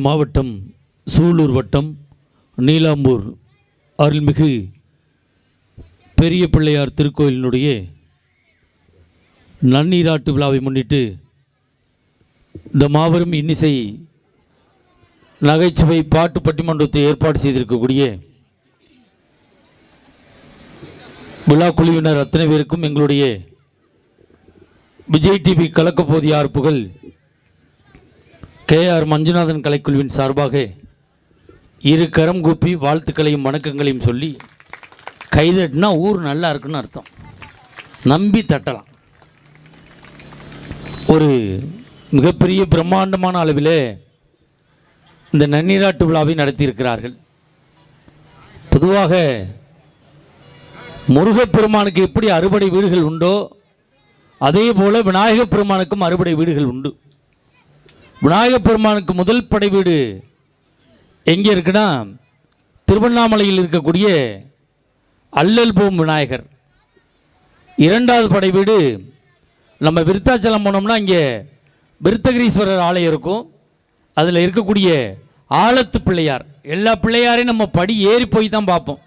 மாவட்டம் சூலூர் வட்டம் நீலாம்பூர் அருள்மிகு பெரிய பிள்ளையார் திருக்கோயிலினுடைய நன்னீராட்டு விழாவை முன்னிட்டு இந்த மாபெரும் இன்னிசை நகைச்சுவை பாட்டு பட்டிமன்றத்தை ஏற்பாடு செய்திருக்கக்கூடிய விழா குழுவினர் அத்தனை பேருக்கும் எங்களுடைய விஜய் டிவி கலக்கப்போதியார் புகழ் KR மஞ்சுநாதன் கலைக்குழுவின் சார்பாக இரு கரம் கூப்பி வாழ்த்துக்களையும் வணக்கங்களையும் சொல்லி கைதட்டினா ஊர் நல்லா இருக்குன்னு அர்த்தம். நம்பி தட்டலாம். ஒரு மிகப்பெரிய பிரம்மாண்டமான அளவில் இந்த நன்னீராட்டு விழாவை நடத்தியிருக்கிறார்கள். பொதுவாக முருகப்பெருமானுக்கு எப்படி அறுபடை வீடுகள் உண்டோ அதே போல் விநாயகப் பெருமானுக்கும் அறுபடை வீடுகள் உண்டு. விநாயகப் பெருமானுக்கு முதல் படை வீடு எங்கே இருக்குன்னா திருவண்ணாமலையில் இருக்கக்கூடிய அல்லல் போம் விநாயகர். இரண்டாவது படை வீடு நம்ம விருத்தாச்சலம் போனோம்னா இங்கே விருத்தகிரீஸ்வரர் ஆலயம் இருக்கும். அதில் இருக்கக்கூடிய ஆலத்து பிள்ளையார், எல்லா பிள்ளையாரையும் நம்ம படி ஏறி போய் தான் பார்ப்போம்.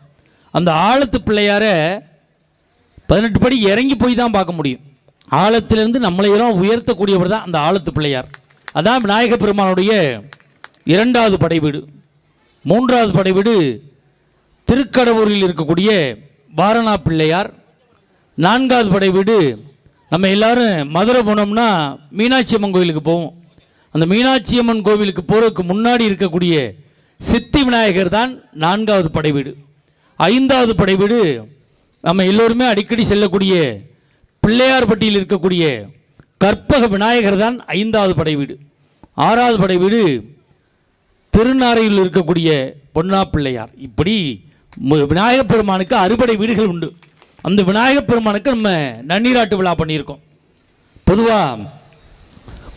அந்த ஆலத்து பிள்ளையாரை 18 படி இறங்கி போய் தான் பார்க்க முடியும். ஆழத்திலிருந்து நம்மளையெல்லாம் உயர்த்தக்கூடியவர் தான் அந்த ஆலத்து பிள்ளையார். அதான் விநாயகப் பெருமானுடைய இரண்டாவது படை வீடு. மூன்றாவது படை வீடு திருக்கடவுரில் இருக்கக்கூடிய வாரணா பிள்ளையார். நான்காவது படை வீடு நம்ம எல்லாரும் மதுரை போனோம்னா மீனாட்சி அம்மன் கோவிலுக்கு போவோம். அந்த மீனாட்சி அம்மன் கோவிலுக்கு போகிறதுக்கு முன்னாடி இருக்கக்கூடிய சித்தி விநாயகர் தான் நான்காவது படை வீடு. ஐந்தாவது படை வீடு நம்ம எல்லோருமே அடிக்கடி செல்லக்கூடிய பிள்ளையார்பட்டியில் இருக்கக்கூடிய கற்பக விநாயகர் தான் ஐந்தாவது படை வீடு. ஆறாவது படை வீடு திருநாரையில் இருக்கக்கூடிய பொன்னா பிள்ளையார். இப்படி விநாயகப் பெருமானுக்கு அறுபடை வீடுகள் உண்டு. அந்த விநாயகப் பெருமானுக்கு நம்ம நன்னீராட்டு விழா பண்ணியிருக்கோம். பொதுவாக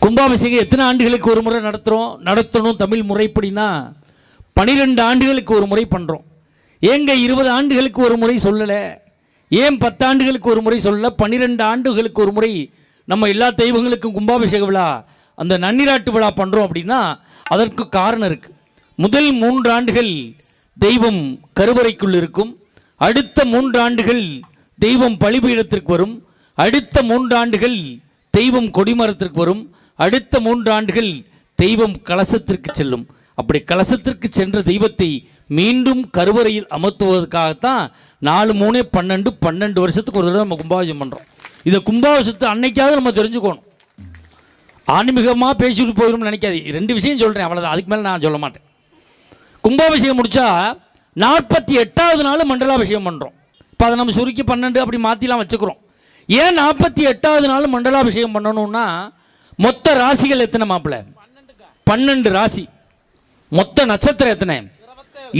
கும்பாபிஷேகம் எத்தனை ஆண்டுகளுக்கு ஒரு முறை நடத்தணும் தமிழ் முறைப்படினா 12 ஆண்டுகளுக்கு ஒரு முறை பண்ணுறோம். ஏங்க 20 ஆண்டுகளுக்கு ஒரு முறை சொல்லலை? ஏன் 10 ஆண்டுகளுக்கு ஒரு முறை சொல்லலை? 12 ஆண்டுகளுக்கு ஒரு முறை நம்ம எல்லா தெய்வங்களுக்கும் கும்பாபிஷேக விழா அந்த நன்னீராட்டு விழா பண்ணுறோம் அப்படின்னா அதற்கு காரணம் இருக்குது. முதல் 3 ஆண்டுகள் தெய்வம் கருவறைக்குள் இருக்கும். அடுத்த 3 ஆண்டுகள் தெய்வம் பலிபீடத்திற்கு வரும். அடுத்த 3 ஆண்டுகள் தெய்வம் கொடிமரத்திற்கு வரும். அடுத்த 3 ஆண்டுகள் தெய்வம் கலசத்திற்கு செல்லும். அப்படி கலசத்திற்கு சென்ற தெய்வத்தை மீண்டும் கருவறையில் அமர்த்துவதற்காகத்தான் 4 3 12 வருஷத்துக்கு ஒரு தடவை நம்ம கும்பாபிஷேகம் பண்ணுறோம். இதை கும்பாபிஷேகத்தை அன்னைக்காவது நம்ம தெரிஞ்சுக்கணும். ஆன்மீகமாக பேசிட்டு போயிடும்னு நினைக்காது. 2 விஷயம் சொல்கிறேன், அவ்வளோதான். அதுக்கு மேலே நான் சொல்ல மாட்டேன். கும்பாபிஷேகம் முடித்தா 48வது நாள் மண்டலாபிஷேகம் பண்ணுறோம். இப்போ அதை நம்ம சுருக்கி 12 அப்படி மாற்றிலாம் வச்சுக்கிறோம். ஏன் 48வது நாள் மண்டலாபிஷேகம் பண்ணணும்னா மொத்த ராசிகள் எத்தனை மாப்பிள்ள? 12 ராசி. மொத்த நட்சத்திரம் எத்தனை?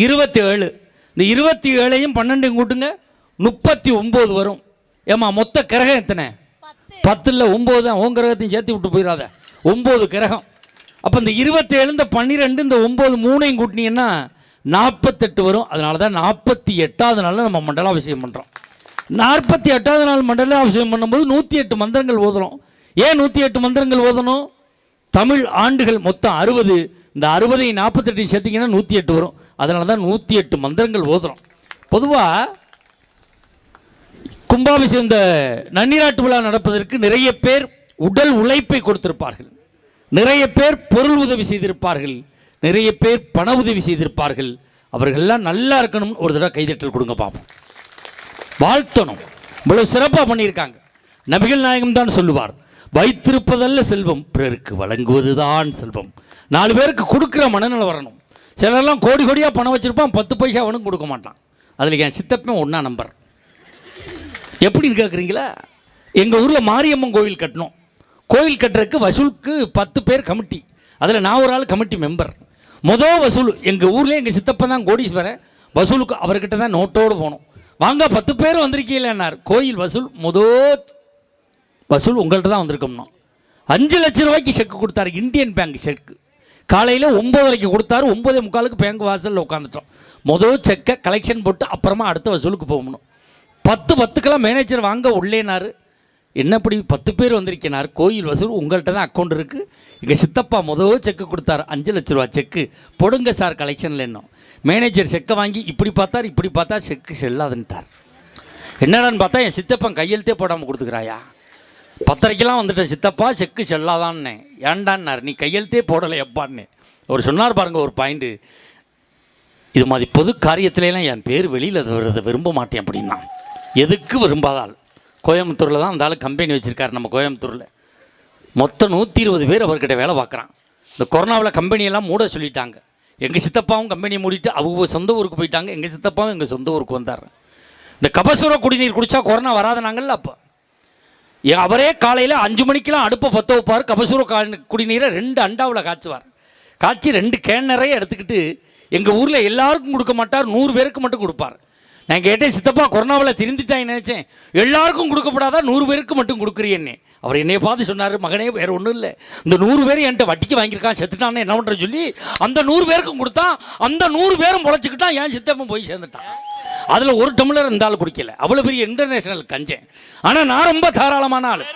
27. இந்த 27ஐயும் 12 கூட்டுங்க 39 வரும். ஏமா மொத்த கிரகம் எத்தனை? 10 இல்லை 9 தான். உன் கிரகத்தையும் சேர்த்து விட்டு போயிடாத. 9 கிரகம். அப்போ இந்த 27 இந்த 12 இந்த 9 3ஐயும் கூட்டினீங்கன்னா 48 வரும். அதனால தான் 48வது நாளில் நம்ம மண்டலாபிஷேகம் பண்ணுறோம். 48வது நாள் மண்டலாபிஷேகம் பண்ணும்போது 108 மந்திரங்கள் ஓதுறோம். ஏன் 108 மந்திரங்கள் ஓதணும்? தமிழ் ஆண்டுகள் மொத்தம் 60. இந்த 60ஐயும் 48ஐயும் சேர்த்திங்கன்னா 108 வரும். அதனால தான் 108 மந்திரங்கள் ஓதுறோம். பொதுவாக கும்பாபிஷேகம் இந்த நன்னீராட்டு விழா நடப்பதற்கு நிறைய பேர் உடல் உழைப்பை கொடுத்திருப்பார்கள், நிறைய பேர் பொருள் உதவி செய்திருப்பார்கள், நிறைய பேர் பண உதவி செய்திருப்பார்கள். அவர்கள்லாம் நல்லா இருக்கணும்னு ஒரு தடவை கைதட்டல் கொடுங்க பார்ப்போம். வாழ்த்தணும். இவ்வளவு சிறப்பாக பண்ணியிருக்காங்க. நபிகள் நாயகம் தான் சொல்லுவார், வைத்திருப்பதல்ல செல்வம் பிறருக்கு வழங்குவதுதான் செல்வம். 4 பேருக்கு கொடுக்குற மனநிலை வரணும். சிலர்லாம் கோடி கோடியாக பணம் வச்சுருப்பான், 10 பைசா அவனுக்கு கொடுக்க மாட்டான். அதில் என் சித்தப்பன் ஒன்றா நம்பர். எப்படின்னு கேட்குறீங்களா? எங்கள் ஊரில் மாரியம்மன் கோவில் கட்டணும். கோவில் கட்டுறதுக்கு வசூலுக்கு 10 பேர் கமிட்டி. அதில் நான் ஒரு ஆள் கமிட்டி மெம்பர். மொதல் வசூல் எங்கள் ஊர்லேயே எங்கள் சித்தப்பன் தான் கோடீஸ்வரன். வசூலுக்கு அவர்கிட்ட தான் நோட்டோடு போகணும். வாங்க 10 பேர் வந்திருக்கீங்கன்னார். கோயில் வசூல் வசூல் உங்கள்கிட்ட தான் வந்திருக்கோம்னா 5 லட்சம் ரூபாய்க்கு செக்கு கொடுத்தாரு. இந்தியன் பேங்க் செக்கு. காலையில் 9:30 கொடுத்தாரு. 9:45 பேங்க் வாசலில் உட்காந்துட்டோம். மொதல் செக்கை கலெக்ஷன் போட்டு அப்புறமா அடுத்த வசூலுக்கு போகணும். 10:10க்கெல்லாம் மேனேஜர் வாங்க உள்ளேனாரு. என்ன இப்படி 10 பேர் வந்திருக்கேனார். கோயில் வசூல் உங்கள்கிட்ட தான் அக்கௌண்ட் இருக்குது. எங்கள் சித்தப்பா செக்கு கொடுத்தார், 5 லட்ச ரூபா செக்கு போடுங்க சார் கலெக்ஷனில். இன்னும் மேனேஜர் செக்கை வாங்கி இப்படி பார்த்தார் செக்கு செல்லாதுன்ட்டார். என்னடான்னு பார்த்தா என் சித்தப்பன் கையெழுத்தே போடாமல் கொடுத்துக்கிறாயா. 10:30 வந்துட்டேன், சித்தப்பா செக்கு செல்லாதான்னு. ஏண்டான்னார், நீ கையெழுத்தே போடலை எப்பான்னு. அவர் சொன்னார் பாருங்க ஒரு பாயிண்ட்டு, இது மாதிரி பொது காரியத்திலலாம் என் பேர் வெளியில் வருவதை விரும்ப மாட்டேன் அப்படின்னா. எதுக்கு விரும்பாதால் கோயம்புத்தூரில் தான் அந்த ஆள் கம்பெனி வச்சுருக்காரு. நம்ம கோயம்புத்தூரில் மொத்தம் 120 பேர் அவர்கிட்ட வேலை பார்க்குறான். இந்த கொரோனாவில் கம்பெனியெல்லாம் மூட சொல்லிட்டாங்க. எங்கள் சித்தப்பாவும் கம்பெனியை மூடிட்டு அவங்க சொந்த ஊருக்கு போயிட்டாங்க. எங்கள் சித்தப்பாவும் எங்கள் சொந்த ஊருக்கு வந்தார். இந்த கபசுர குடிநீர் குடித்தா கொரோனா வராதனாங்கல்ல. அப்போ அவரே காலையில் 5 மணிக்கெலாம் அடுப்பை பற்ற வைப்பார். கபசுர குடிநீரை 2 அண்டாவில் காய்ச்சுவார். காய்ச்சி 2 கேன் நிறைய எடுத்துக்கிட்டு எங்கள் ஊரில் எல்லாருக்கும் கொடுக்க மாட்டார், 100 பேருக்கு மட்டும் கொடுப்பார். நான் கேட்டேன், சித்தப்பா கொரோனாவில் திருந்திட்டாங்க நினச்சேன், எல்லாருக்கும் கொடுக்கப்படாதா 100 பேருக்கு மட்டும் கொடுக்குறியன்னே. அவர் என்னைய பார்த்து சொன்னார், மகனே வேறு ஒன்றும் இல்லை, இந்த 100 பேர் என்கிட்ட வட்டிக்கு வாங்கியிருக்கான், செத்துட்டான்னு என்ன பண்ணுறேன்னு சொல்லி அந்த 100 பேருக்கும் கொடுத்தா அந்த 100 பேரும் முளைச்சிக்கிட்டான். என் சித்தப்பன் போய் சேர்ந்துட்டான். அதில் ஒரு டம்ளர் இருந்தாலும் குடிக்கல. அவ்வளோ பெரிய இன்டர்நேஷனல் கஞ்சேன். ஆனால் நான் ரொம்ப தாராளமான ஆள்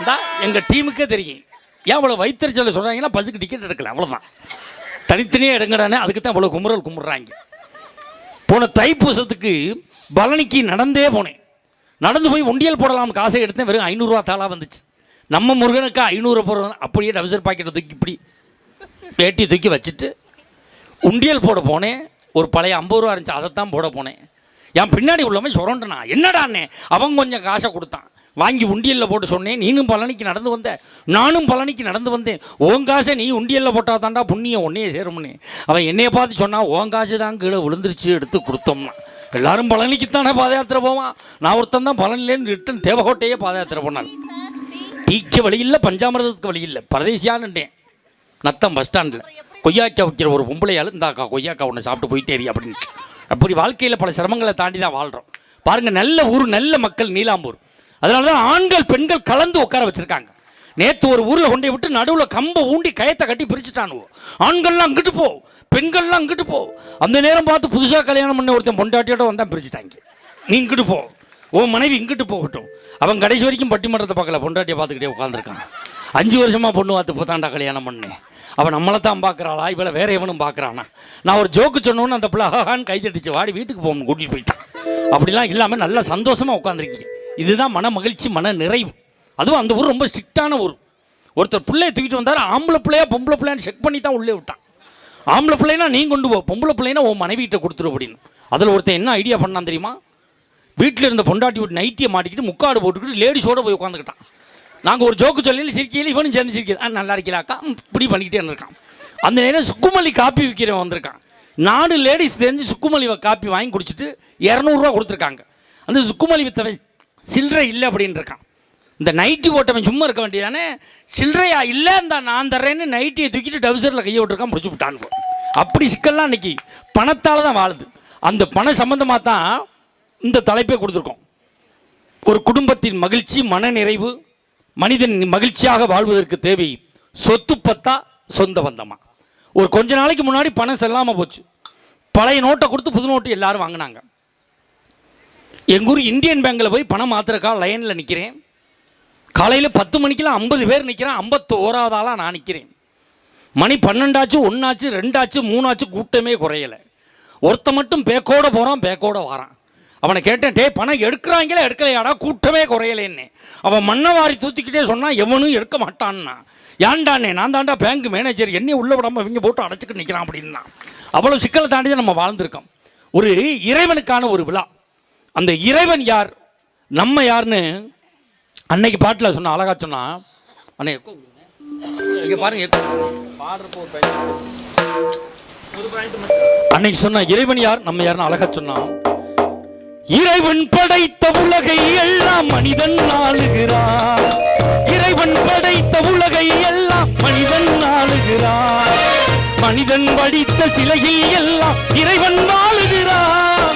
தான், எங்கள் டீமுக்கே தெரியும். ஏன் அவ்வளோ வைத்தறிச்சல சொல்கிறாங்கன்னா, பஸ்ஸுக்கு டிக்கெட் எடுக்கல, அவ்வளோதான். தனித்தனியாக எடுங்கடானே, அதுக்கு தான் அவ்வளோ கும்பிட்றாங்க. போன தைப்பூசத்துக்கு பழனிக்கு நடந்தே போனேன். நடந்து போய் உண்டியல் போடலாம் காசை எடுத்தேன். வெறும் 500 ரூபா தாளாக வந்துச்சு. நம்ம முருகனுக்கு 500 போடுறோம். அப்படியே டவுசர் பாக்கெட்டை தூக்கி இப்படி பேட்டி தூக்கி வச்சுட்டு உண்டியல் போட போனேன். ஒரு பழைய 50 ரூபா இருந்துச்சு, அதைத்தான் போட போனேன். என் பின்னாடி உள்ளவன் சுரண்டனா, என்னடான்னே. அவன் கொஞ்சம் காசை கொடுத்தான், வாங்கி உண்டியலில் போட்டு சொன்னேன். நீனும் பழனிக்கு நடந்து வந்த, நானும் பழனிக்கு நடந்து வந்தேன். உன் காசை நீ உண்டியலில் போட்டால் தாண்டா புண்ணியம் ஒன்றையே சேரும்னே. அவன் என்னையை பார்த்து சொன்னான், உன் காசு தான் கீழே விழுந்துருச்சு, எடுத்து கொடுத்தோம்னா. எல்லாரும் பழனிக்குத்தானே பாத யாத்திரை போவான். நான் ஒருத்தன் தான் பழனிலேருந்து ரிட்டன் தேவகோட்டையே பாத யாத்திரை போனான். டீக்க வழி இல்லை, பஞ்சாமிரதத்துக்கு வழி இல்லை, பரதேசியான்னுட்டேன். நத்தம் பஸ் ஸ்டாண்டில் கொய்யாக்கா வைக்கிற ஒரு பொம்பளையால், இந்தாக்கா கொய்யாக்கா ஒன்று சாப்பிட்டு போயிட்டேரி அப்படின்னு. அப்படி வாழ்க்கையில் பல சிரமங்களை தாண்டி தான் வாழ்கிறோம். பாருங்கள், நல்ல ஊர், நல்ல மக்கள் நீலாம்பூர். அதனால தான் ஆண்கள் பெண்கள் கலந்து உட்கார வச்சுருக்காங்க. நேற்று ஒரு ஊரில் கொண்டே விட்டு நடுவில் கம்பை ஊண்டி கயத்தை கட்டி பிரிச்சுட்டானுவோ. ஆண்கள்லாம் அங்கிட்டு போ, பெண்கள்லாம் அங்கிட்டு போ. அந்த நேரம் பார்த்து புதுசாக கல்யாணம் பண்ண ஒருத்தன் பொண்டாட்டியோட வந்தான் பிரிச்சுட்டாங்க. நீ இங்கிட்டு போ, உன் மனைவி இங்கிட்டு போகட்டும். அவன் கடைசி வரைக்கும் பட்டிமன்றத்தை பார்க்கல, பொண்டாட்டியை பார்த்துக்கிட்டே உட்காந்துருக்கான். 5 வருஷமாக பொண்ணு பார்த்து போத்தாண்டா கல்யாணம் பண்ணேன். அவன் நம்மளை தான் பார்க்குறாளா, இவளை வேற எவனும் பார்க்குறானா. நான் ஒரு ஜோக்கு சொன்னோன்னு அந்த பிள்ளை ஹான்னு கைதட்டிச்சு, வாடி வீட்டுக்கு போகணும் கூட்டிகிட்டு போயிட்டான். அப்படிலாம் இல்லாமல் நல்லா சந்தோஷமாக உட்காந்துருக்கீங்க. இதுதான் மன மகிழ்ச்சி, மன நிறைவு. அதுவும் அந்த ஊர் ரொம்ப ஸ்ட்ரிக்டான ஊர். ஒருத்தர் பிள்ளையை தூக்கிட்டு வந்தார், ஆம்பளை பிள்ளையா பொம்பளை பிள்ளையான்னு செக் பண்ணி தான் உள்ளே விட்டான். ஆம்பளை பிள்ளைனா நீ கொண்டு போ, பொம்பளை பிள்ளைனா உன் மனைவிகிட்ட கொடுத்துரு அப்படின்னு. அதில் ஒருத்தன் என்ன ஐடியா பண்ணான் தெரியுமா? வீட்டில் இருந்த பொண்டாட்டி விட்டு நைட்டியை மாட்டிக்கிட்டு முக்காடு போட்டுக்கிட்டு லேடிஸோடு போய் உட்காந்துக்கிட்டான். நாங்கள் ஒரு ஜோக்கு சொல்லி சிரிக்கையில் இவனும் சேர்ந்து சிரிக்கிறான். நல்லா இருக்கலாக்கா இப்படி பண்ணிக்கிட்டே இருந்திருக்கான். அந்த நேரம் சுக்குமல்லி காப்பி விற்கிறவன் வந்திருக்கான். 4 லேடிஸ் தெரிஞ்சு சுக்குமல்லி காப்பி வாங்கி குடிச்சிட்டு 200 ரூபா கொடுத்துருக்காங்க. அந்த சுக்குமல்லி வித்தவன் சில்லறை இல்லை அப்படின்னு இருக்கான். இந்த நைட்டி ஓட்டவன் சும்மா இருக்க வேண்டியதானே, சில்லறையா இல்லை இந்த நான் தர்றேன்னு நைட்டியை தூக்கிட்டு டவுசரில் கையை விட்டுருக்கான், முடிச்சு விட்டான்னு. அப்படி சிக்கல்லாம் இன்னைக்கு பணத்தால் தான் வாழுது. அந்த பண சம்பந்தமாக தான் இந்த தலைப்பை கொடுத்துருக்கோம். ஒரு குடும்பத்தின் மகிழ்ச்சி, மன நிறைவு, மனிதன் மகிழ்ச்சியாக வாழ்வதற்கு தேவை சொத்து பத்தா சொந்த பந்தமா. ஒரு கொஞ்ச நாளைக்கு முன்னாடி பணம் செல்லாமல் போச்சு. பழைய நோட்டை கொடுத்து புது நோட்டு எல்லாரும் வாங்கினாங்க. எங்கள் ஊர் இந்தியன் பேங்கில் போய் பணம் மாத்திரக்கா லைனில் நிற்கிறேன். காலையில் 10 மணிக்கெல்லாம் 50 பேர் நிற்கிறேன். 51வது ஆளாக நான் நிற்கிறேன். மணி 12 ஆச்சு, 1 ஆச்சு, 2 ஆச்சு, 3 ஆச்சு, கூட்டமே குறையலை. ஒருத்த மட்டும் பேக்கோட போகிறான், பேக்கோட வரான். அவனை கேட்டேன், டே பணம் எடுக்கிறாங்களே எடுக்கலையாடா, கூட்டமே குறையலேன்னு. அவன் மண்ணை வாரி தூத்திக்கிட்டே சொன்னான், எவனும் எடுக்க மாட்டான்னா. ஏன்டானே, நான் தாண்டா பேங்க் மேனேஜர், என்னையும் உள்ள விடாமல் இவங்க போட்டு அடைச்சிக்கிட்டு நிற்கிறான் அப்படின்னா. அவ்வளோ சிக்கலை தாண்டி தான் நம்ம வாழ்ந்திருக்கோம். ஒரு இறைவனுக்கான ஒரு விழா. அந்த இறைவன் யார், நம்ம யாருன்னு அன்னைக்கு பாட்டில் சொன்ன அழகா சொன்னா. அன்னை பாருங்க, அன்னைக்கு சொன்ன இறைவன் யார் நம்ம யாருன்னு அழகா சொன்னான். இறைவன் படைத்த உலகை எல்லாம் மனிதன் ஆளுகிறான். இறைவன் படைத்த உலகை எல்லாம் மனிதன் ஆளுகிறான். மனிதன் வடித்த சிலையில் எல்லாம் இறைவன் வாழுகிறான்.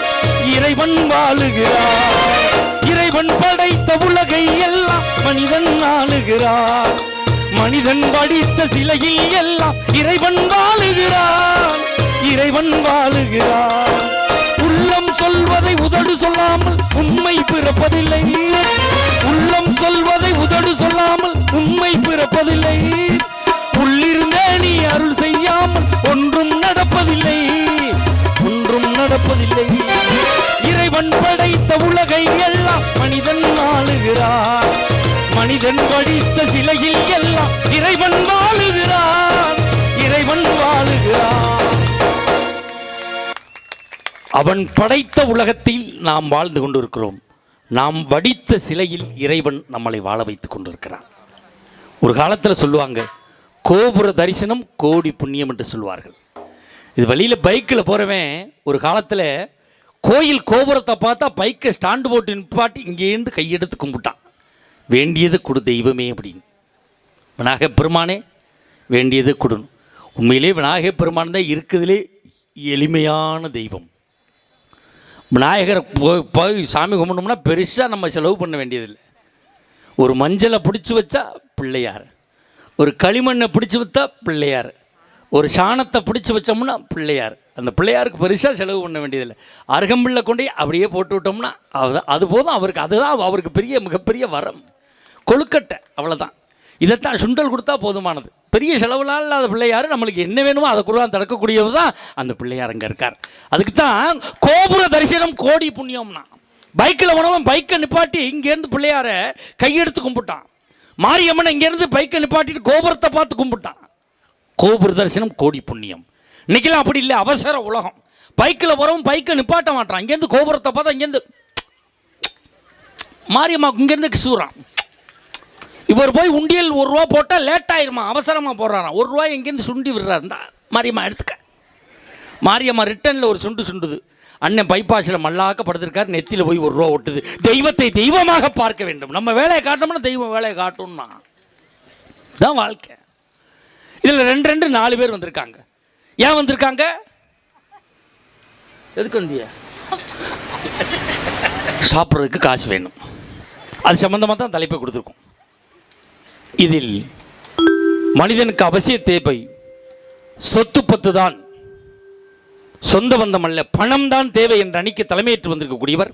இறைவன் வாழுகிறான். இறைவன் படைத்த உலகை எல்லாம் மனிதன் ஆளுகிறான். மனிதன் வடித்த சிலையில் எல்லாம் இறைவன் வாழுகிறான். இறைவன் வாழுகிறான். உள்ளம் சொல்வதை உதடு சொல்லாமல் உண்மை பிறப்பதில்லை. உள்ளம் சொல்வதை உதடு சொல்லாமல் உண்மை பிறப்பதில்லை. உள்ளே அவன் படைத்த உலகத்தில் நாம் வாழ்ந்து கொண்டிருக்கிறோம். நாம் வடித்த சிலையில் இறைவன் நம்மளை வாழ வைத்து கொண்டிருக்கிறான். ஒரு காலத்தில் சொல்லுவாங்க, கோபுர தரிசனம் கோடி புண்ணியம் என்று சொல்வார்கள். இது வழியில் பைக்கில் போகிறவன் ஒரு காலத்தில் கோயில் கோபுரத்தை பார்த்தா பைக்கை ஸ்டாண்டு போட்டு நிப்பாட்டி இங்கேருந்து கையெடுத்து கும்பிட்டான். வேண்டியது கொடு தெய்வமே அப்படின்னு. விநாயகப் பெருமானே வேண்டியது கொடுணும். உண்மையிலே விநாயகப் பெருமான் தான் இருக்குதுலே எளிமையான தெய்வம். விநாயகரை போய் சாமி கும்பிட்டோம்னா பெருசாக நம்ம செலவு பண்ண வேண்டியதில்லை. ஒரு மஞ்சளை பிடிச்சி வச்சா பிள்ளையார், ஒரு களிமண்ணை பிடிச்சி வைத்தா பிள்ளையார், ஒரு சாணத்தை பிடிச்சி வச்சோம்னா பிள்ளையார். அந்த பிள்ளையாருக்கு பெருசாக செலவு பண்ண வேண்டியதில்லை. அருகம்பிள்ளை கொண்டே அப்படியே போட்டு விட்டோம்னா அது போதும் அவருக்கு. அதுதான் அவருக்கு மிகப்பெரிய வரம். கொழுக்கட்டை அவ்வளோதான். இதைத்தான் சுண்டல் கொடுத்தா போதுமானது. பெரிய செலவுலாம் இல்லாத பிள்ளையார், நம்மளுக்கு என்ன வேணுமோ அதை கூட தடுக்கக்கூடியது தான் அந்த பிள்ளையார் அங்கே இருக்கார். அதுக்கு தான் கோபுர தரிசனம் கோடி புண்ணியம்னா. பைக்கில் போனவன் பைக்கை நிப்பாட்டி இங்கேருந்து பிள்ளையாரை கையெடுத்து கும்பிட்டான். மாரியம்மனை இங்கேருந்து பைக்கை நிப்பாட்டிட்டு கோபுரத்தை பார்த்து கும்பிட்டான். கோபுர தரிசனம் கோடி புண்ணியம். இன்னைக்கெல்லாம் அப்படி இல்லை, அவசர உலகம். பைக்கில் போகிறவன் பைக்கை நிப்பாட்ட மாட்டான். இங்கேருந்து கோபுரத்தை பார்த்தா இங்கேருந்து மாரியம்மா இங்கேருந்து கிசுறான். இவர் போய் உண்டியல் 1 ரூபா போட்டால் லேட் ஆயிருமா, அவசரமாக போடுறாராம். 1 ரூபாய் எங்கேருந்து சுண்டி விடுறாருந்தா மாரியம்மா எடுத்துக்க. மாரியம்மா ரிட்டனில் ஒரு சுண்டுது. அண்ணன் பைபாஸில் மல்லாக்க படுத்திருக்காரு, நெத்தியில் போய் 1 ரூபா ஒட்டுது. தெய்வத்தை தெய்வமாக பார்க்க வேண்டும். நம்ம வேலையை காட்டோம்னா தெய்வம் வேலையை காட்டணும்னா தான் வாழ்க்கை. இதில் 2 பேர் வந்திருக்காங்க. ஏன் வந்திருக்காங்க? எதுக்கு வந்திய? சாப்பிட்றதுக்கு காசு வேணும். அது சம்பந்தமாக தான் தலைப்பை கொடுத்துருக்கோம். இதில் மனிதனுக்கு அவசிய தேவை சொத்து பத்து தான், சொந்த பந்தம் அல்ல, பணம் தான் தேவை என்ற அணிக்கு தலைமையேற்று வந்திருக்கக்கூடியவர்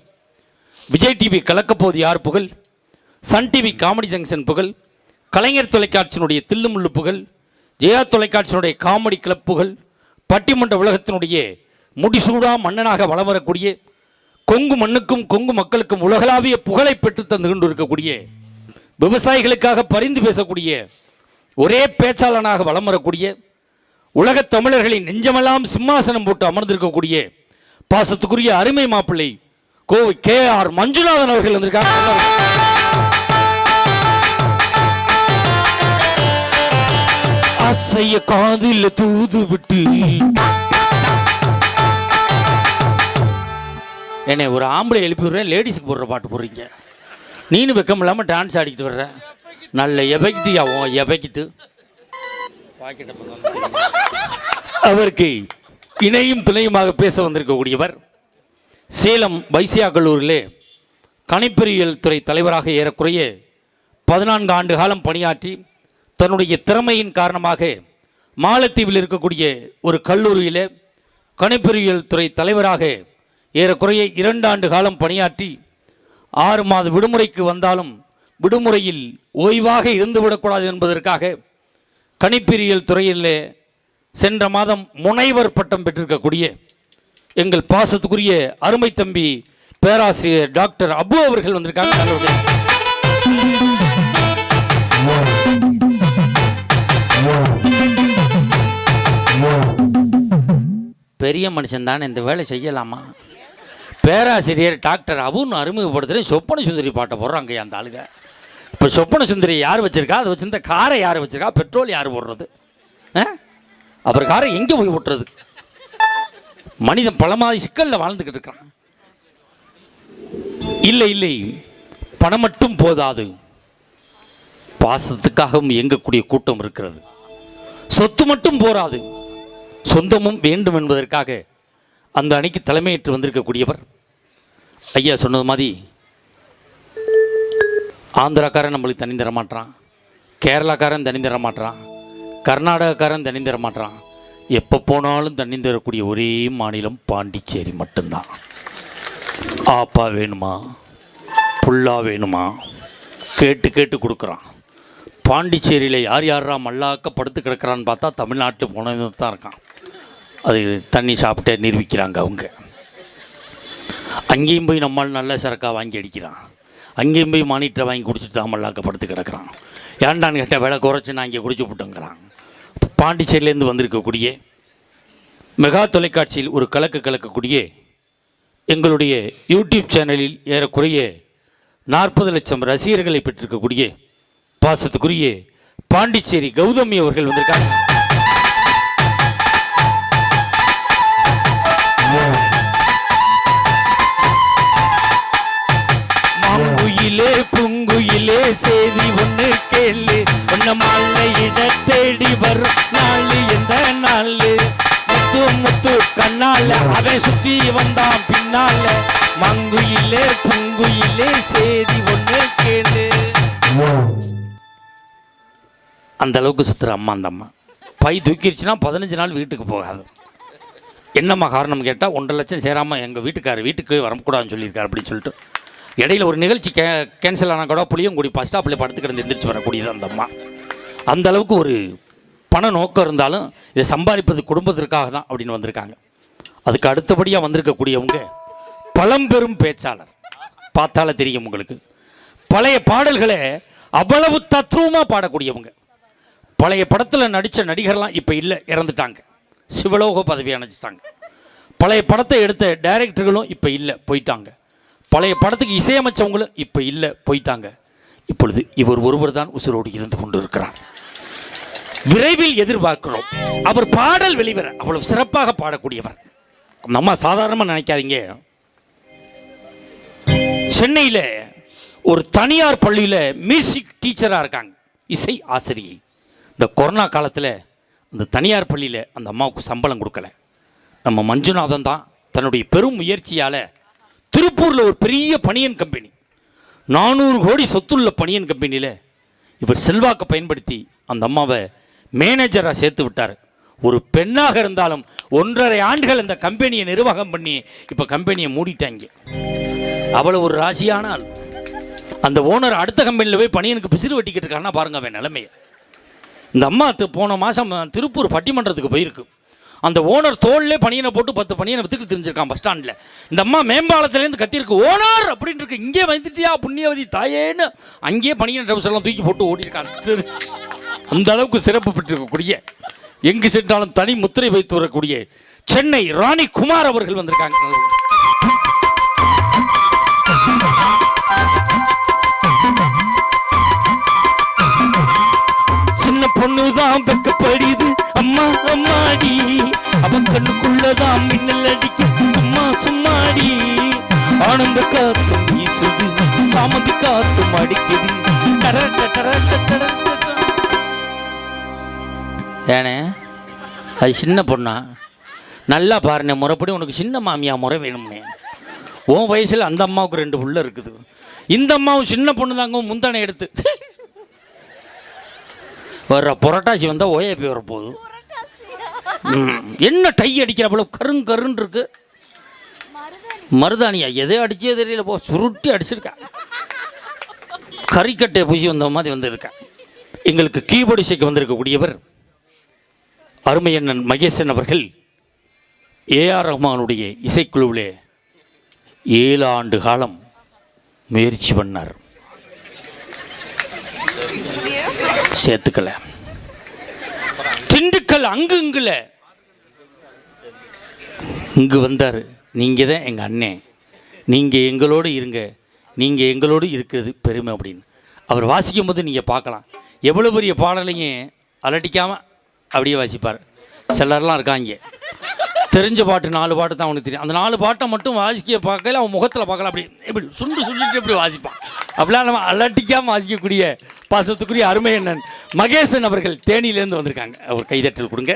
விஜய் டிவி கலக்கப்போது யார் புகழ், சன் டிவி காமெடி ஜங்ஷன் புகழ், கலைஞர் தொலைக்காட்சியினுடைய தில்லுமுள்ளு புகழ், ஜெயா தொலைக்காட்சியினுடைய காமெடி கிளப் புகழ், பட்டிமன்ற உலகத்தினுடைய முடிசூடா மன்னனாக வலம் வரக்கூடிய, கொங்கு மண்ணுக்கும் கொங்கு மக்களுக்கும் உலகளாவிய புகழை பெற்று தந்து கொண்டு இருக்கக்கூடிய, விவசாயிகளுக்காக பரிந்து பேசக்கூடிய, ஒரே பேச்சாளனாக வலம் வரக்கூடிய, உலகத் தமிழர்களின் நெஞ்சமெல்லாம் சிம்மாசனம் போட்டு அமர்ந்திருக்கக்கூடிய பாசத்துக்குரிய அருமை மாப்பிள்ளை கோவை KR மஞ்சுநாதன் அவர்கள் வந்திருக்காங்க. ஆசைய காதில் தூது விட்டு என்னை ஒரு ஆம்பளை எழுப்பி விடுறேன், லேடிஸுக்கு போடுற பாட்டு போடுறீங்க. நீனு வெக்கம் இல்லாமல் டான்ஸ் ஆடிக்கிட்டு வர்ற. நல்ல எவைக்கிட்டியாவும் எவைக்கிட்டு அவருக்கு இணையும் துணையுமாக பேச வந்திருக்கக்கூடியவர் சேலம் வைசியா கல்லூரியிலே கணிப்பொறியியல் துறை தலைவராக ஏறக்குறைய 14 ஆண்டு காலம் பணியாற்றி தன்னுடைய திறமையின் காரணமாக மாலத்தீவில் இருக்கக்கூடிய ஒரு கல்லூரியில் கணிப்பொறியியல் துறை தலைவராக ஏறக்குறைய 2 ஆண்டு காலம் பணியாற்றி 6 மாத விடுமுறைக்கு வந்தாலும் விடுமுறையில் ஓய்வாக இருந்துவிடக்கூடாது என்பதற்காக கணிப்பொறியியல் துறையில் சென்ற மாதம் முனைவர் பட்டம் பெற்றிருக்கக்கூடிய எங்கள் பாசத்துக்குரிய அருமை தம்பி பேராசிரியர் டாக்டர் அபு அவர்கள் வந்திருக்காங்க. பெரிய மனுஷன் தானே இந்த வேலை செய்யலாமா? பேராசிரியர் டாக்டர் அபுன்னு அறிமுகப்படுத்துகிறேன். சொப்பன சுந்தரி பாட்டை போடுறாங்க அந்த ஆளுங்க. இப்போ சொப்பன சுந்தரி யார் வச்சிருக்கா? அதை வச்சிருந்த காரை யார் வச்சிருக்கா? பெட்ரோல் யார் போடுறது? அப்புறம் காரை எங்கே போய் ஓட்டுறது? மனிதன் பல மாதிரி சிக்கலில் வாழ்ந்துக்கிட்டு இருக்கான். இல்லை, பணம் மட்டும் போதாது, பாசத்துக்காகவும் இயங்கக்கூடிய கூட்டம் இருக்கிறது. சொத்து மட்டும் போராது, சொந்தமும் வேண்டும் என்பதற்காக அந்த அணிக்கு தலைமையேற்று வந்திருக்கக்கூடியவர் ஐயா சொன்னது மாதிரி ஆந்திராக்காரன் நம்மளுக்கு தனி தர மாட்டான், கேரளாக்காரன் தனி தர மாட்டான், கர்நாடகாக்காரன் தனி தர மாட்டான். எப்போ போனாலும் தண்ணி தரக்கூடிய ஒரே மாநிலம் பாண்டிச்சேரி மட்டும்தான். ஆப்பா வேணுமா புல்லா வேணுமா கேட்டு கேட்டு கொடுக்குறான். பாண்டிச்சேரியில் யாரா மல்லாக்க படுத்து கிடக்கிறான்னு பார்த்தா தமிழ்நாட்டில் போனது தான் இருக்கான். அது தண்ணி சாப்பிட்டே நிரூபிக்கிறாங்க அவங்க. அங்கேயும் போய் நம்மளால் நல்ல சரக்காக வாங்கி அடிக்கிறான், அங்கேயும் போய் மானிட்டரை வாங்கி குடிச்சிட்டு தான் மல்லாக்க படுத்து கிடக்கிறான். ஏண்டான்னு கேட்டால் விலை குறைச்சி நான் இங்கே குடிச்சு விட்டுங்கிறான். பாண்டிச்சேரியிலேருந்து வந்திருக்கக்கூடிய மெகா தொலைக்காட்சியில் ஒரு கலக்கக்கூடிய எங்களுடைய யூடியூப் சேனலில் ஏறக்குறைய 40 லட்சம் ரசிகர்களை பெற்றிருக்கக்கூடிய பாசத்துக்குரிய பாண்டிச்சேரி கௌதமி அவர்கள் வந்திருக்காங்க. மாங்குயிலே பூங்குயிலே செய்தி ஒன்று கேளு, உன்ன மாலை இட தேடி வரும் நாள் எந்த நாள், முத்து முத்து கண்ணால அவன் சுத்தி வந்தான் பின்னால, மாங்குயிலே பூங்குயிலே செய்தி ஒன்று கேளு. அந்த அளவுக்கு சுத்துற அம்மா அந்த அம்மா. பை தூக்கிடுச்சுன்னா 15 நாள் வீட்டுக்கு போகாது. என்னம்மா காரணம் கேட்டால் 1.5 லட்சம் சேராமல் எங்கள் வீட்டுக்கு வரக்கூடாதுன்னு சொல்லியிருக்காரு அப்படின்னு சொல்லிட்டு இடையில ஒரு நிகழ்ச்சி கேன்சல் ஆனால் கூட புளியங்குடி பஸ் ஸ்டாப்பில் படுத்து கிடந்து எந்திரிச்சு வரக்கூடியது அந்த அம்மா. அந்த அளவுக்கு ஒரு பண நோக்கம் இருந்தாலும் இதை சம்பாதிப்பது குடும்பத்திற்காக தான் அப்படின்னு வந்திருக்காங்க. அதுக்கு அடுத்தபடியாக வந்திருக்கக்கூடியவங்க பழம்பெரும் பேச்சாளர். பார்த்தாலே தெரியும் உங்களுக்கு. பழைய பாடல்களை அவ்வளவு தத்துவமாக பாடக்கூடியவங்க. பழைய படத்தில் நடித்த நடிகர்லாம் இப்போ இல்லை, இறந்துட்டாங்க, சிவலோக பதவி அணைச்சிட்டாங்க. பழைய படத்தை எடுத்த டைரக்டர்களும் இப்போ இல்லை, போயிட்டாங்க. பழைய படத்துக்கு இசையமைச்சவங்களும் இப்போ இல்லை, போயிட்டாங்க. இப்பொழுது இவர் ஒருவர் தான் உசுரோடு இருந்து கொண்டு இருக்கிறார். விரைவில் எதிர்பார்க்கிறோம் அவர் பாடல் வெளிவர. அவ்வளவு சிறப்பாக பாடக்கூடியவர். நம்ம சாதாரணமாக நினைக்காதீங்க. சென்னையில் ஒரு தனியார் பள்ளியில் மியூசிக் டீச்சராக இருக்காங்க, இசை ஆசிரியை. இந்த கொரோனா காலத்தில் அந்த தனியார் பள்ளியில் அந்த அம்மாவுக்கு சம்பளம் கொடுக்கல. நம்ம மஞ்சுநாதன் தான் தன்னுடைய பெரும் முயற்சியால் திருப்பூரில் ஒரு பெரிய பனியன் கம்பெனி, 400 கோடி சொத்துள்ள பனியன் கம்பெனியில் இவர் செல்வாக்கை பயன்படுத்தி அந்த அம்மாவை மேனேஜராக சேர்த்து விட்டார். ஒரு பெண்ணாக இருந்தாலும் 1.5 ஆண்டுகள் அந்த கம்பெனியை நிர்வாகம் பண்ணி இப்போ கம்பெனியை மூடிட்டாங்க. அவ்வளோ ஒரு ராசியான ஆள். அந்த ஓனர் அடுத்த கம்பெனியில் போய் பனியனுக்கு பிசிறு வெட்டிக்கிட்டு இருக்காருன்னா பாருங்க அவன் நிலைமையை. இந்த அம்மா போன மாதம் திருப்பூர் பட்டிமன்றத்துக்கு போயிருக்கு. அந்த ஓனர் தோல்லே பனியனை போட்டு 10 பனியனை வித்துக்கு தெரிஞ்சிருக்கான் பஸ் ஸ்டாண்டில். இந்த அம்மா மேம்பாலத்துலேருந்து கத்திருக்கு, ஓனர் அப்படின்னு இருக்கு, இங்கே வந்துட்டியா புண்ணியவதி தாயேன்னு அங்கேயே பனியன் ட்ரவுசர்லாம் தூக்கி போட்டு ஓடிருக்காங்க. அந்த அளவுக்கு சிறப்பு பெற்றிருக்கக்கூடிய, எங்கு சென்றாலும் தனி முத்திரை வைத்து வரக்கூடிய சென்னை ராணி குமார் அவர்கள் வந்திருக்காங்க. சின்ன பொண்ணுதான் வெக்கப்படுது அம்மா அம்மாடி, அவன் கண்ணுக்குள்ளதான் மின்னல் அடிக்கும் சும்மா சும்மாடி, ஆனந்த காத்து வீசுது சாமந்தி காத்து அடிக்குது. ஏனே அது சின்ன பொண்ணா? நல்லா பாருண்ணே, முறைப்படி உனக்கு சின்ன மாமியா முறை வேணும்னே. உன் வயசில் அந்த அம்மாவுக்கு 2 புள்ள இருக்குது. இந்த அம்மாவும் சின்ன பொண்ணு தாங்க முந்தானை எடுத்து வர்ற புரட்டாசி வந்தால் ஓஏபி வரப்போகுது. என்ன டை அடிக்கிற போல கருன்னு இருக்கு. மருதாணியா எதே அடிச்சே தெரியல, போ சுருட்டி அடிச்சிருக்கா. கறிக்கட்டை பூசி வந்த மாதிரி வந்திருக்கா. எங்களுக்கு கீபோர்டு இசைக்கு வந்திருக்கக்கூடியவர் அருமையண்ணன் மகேசன் அவர்கள். ஏஆர் ரஹ்மானுடைய இசைக்குழுவிலே 7 ஆண்டு காலம் முயற்சி பண்ணார், சேர்த்துக்கல. திண்டுக்கல் அங்குல இங்கு வந்தார். நீங்கள் தான் எங்கள் அண்ணே, நீங்கள் எங்களோடு இருங்க, நீங்கள் எங்களோடு இருக்கிறது பெருமை அப்படின்னு அவர் வாசிக்கும் போது நீங்கள் பார்க்கலாம். எவ்வளோ பெரிய பாடலையும் அலட்டிக்காமல் அப்படியே வாசிப்பார். சிலர்லாம் இருக்காங்க தெரிஞ்ச பாட்டு 4 பாட்டு தான் அவனுக்கு தெரியும். அந்த 4 பாட்டை மட்டும் வாசிக்க பார்க்கல, அவன் முகத்தில் பார்க்கலாம், அப்படி இப்படி சொல்லிட்டு இப்படி வாசிப்பான். அப்படிலாம் நம்ம அலட்டிக்காமல் வாசிக்கக்கூடிய பாசத்துக்குரிய அருமை அண்ணன் மகேசன் அவர்கள் தேனியிலேருந்து வந்திருக்காங்க. அவர் கைதட்டல் கொடுங்க.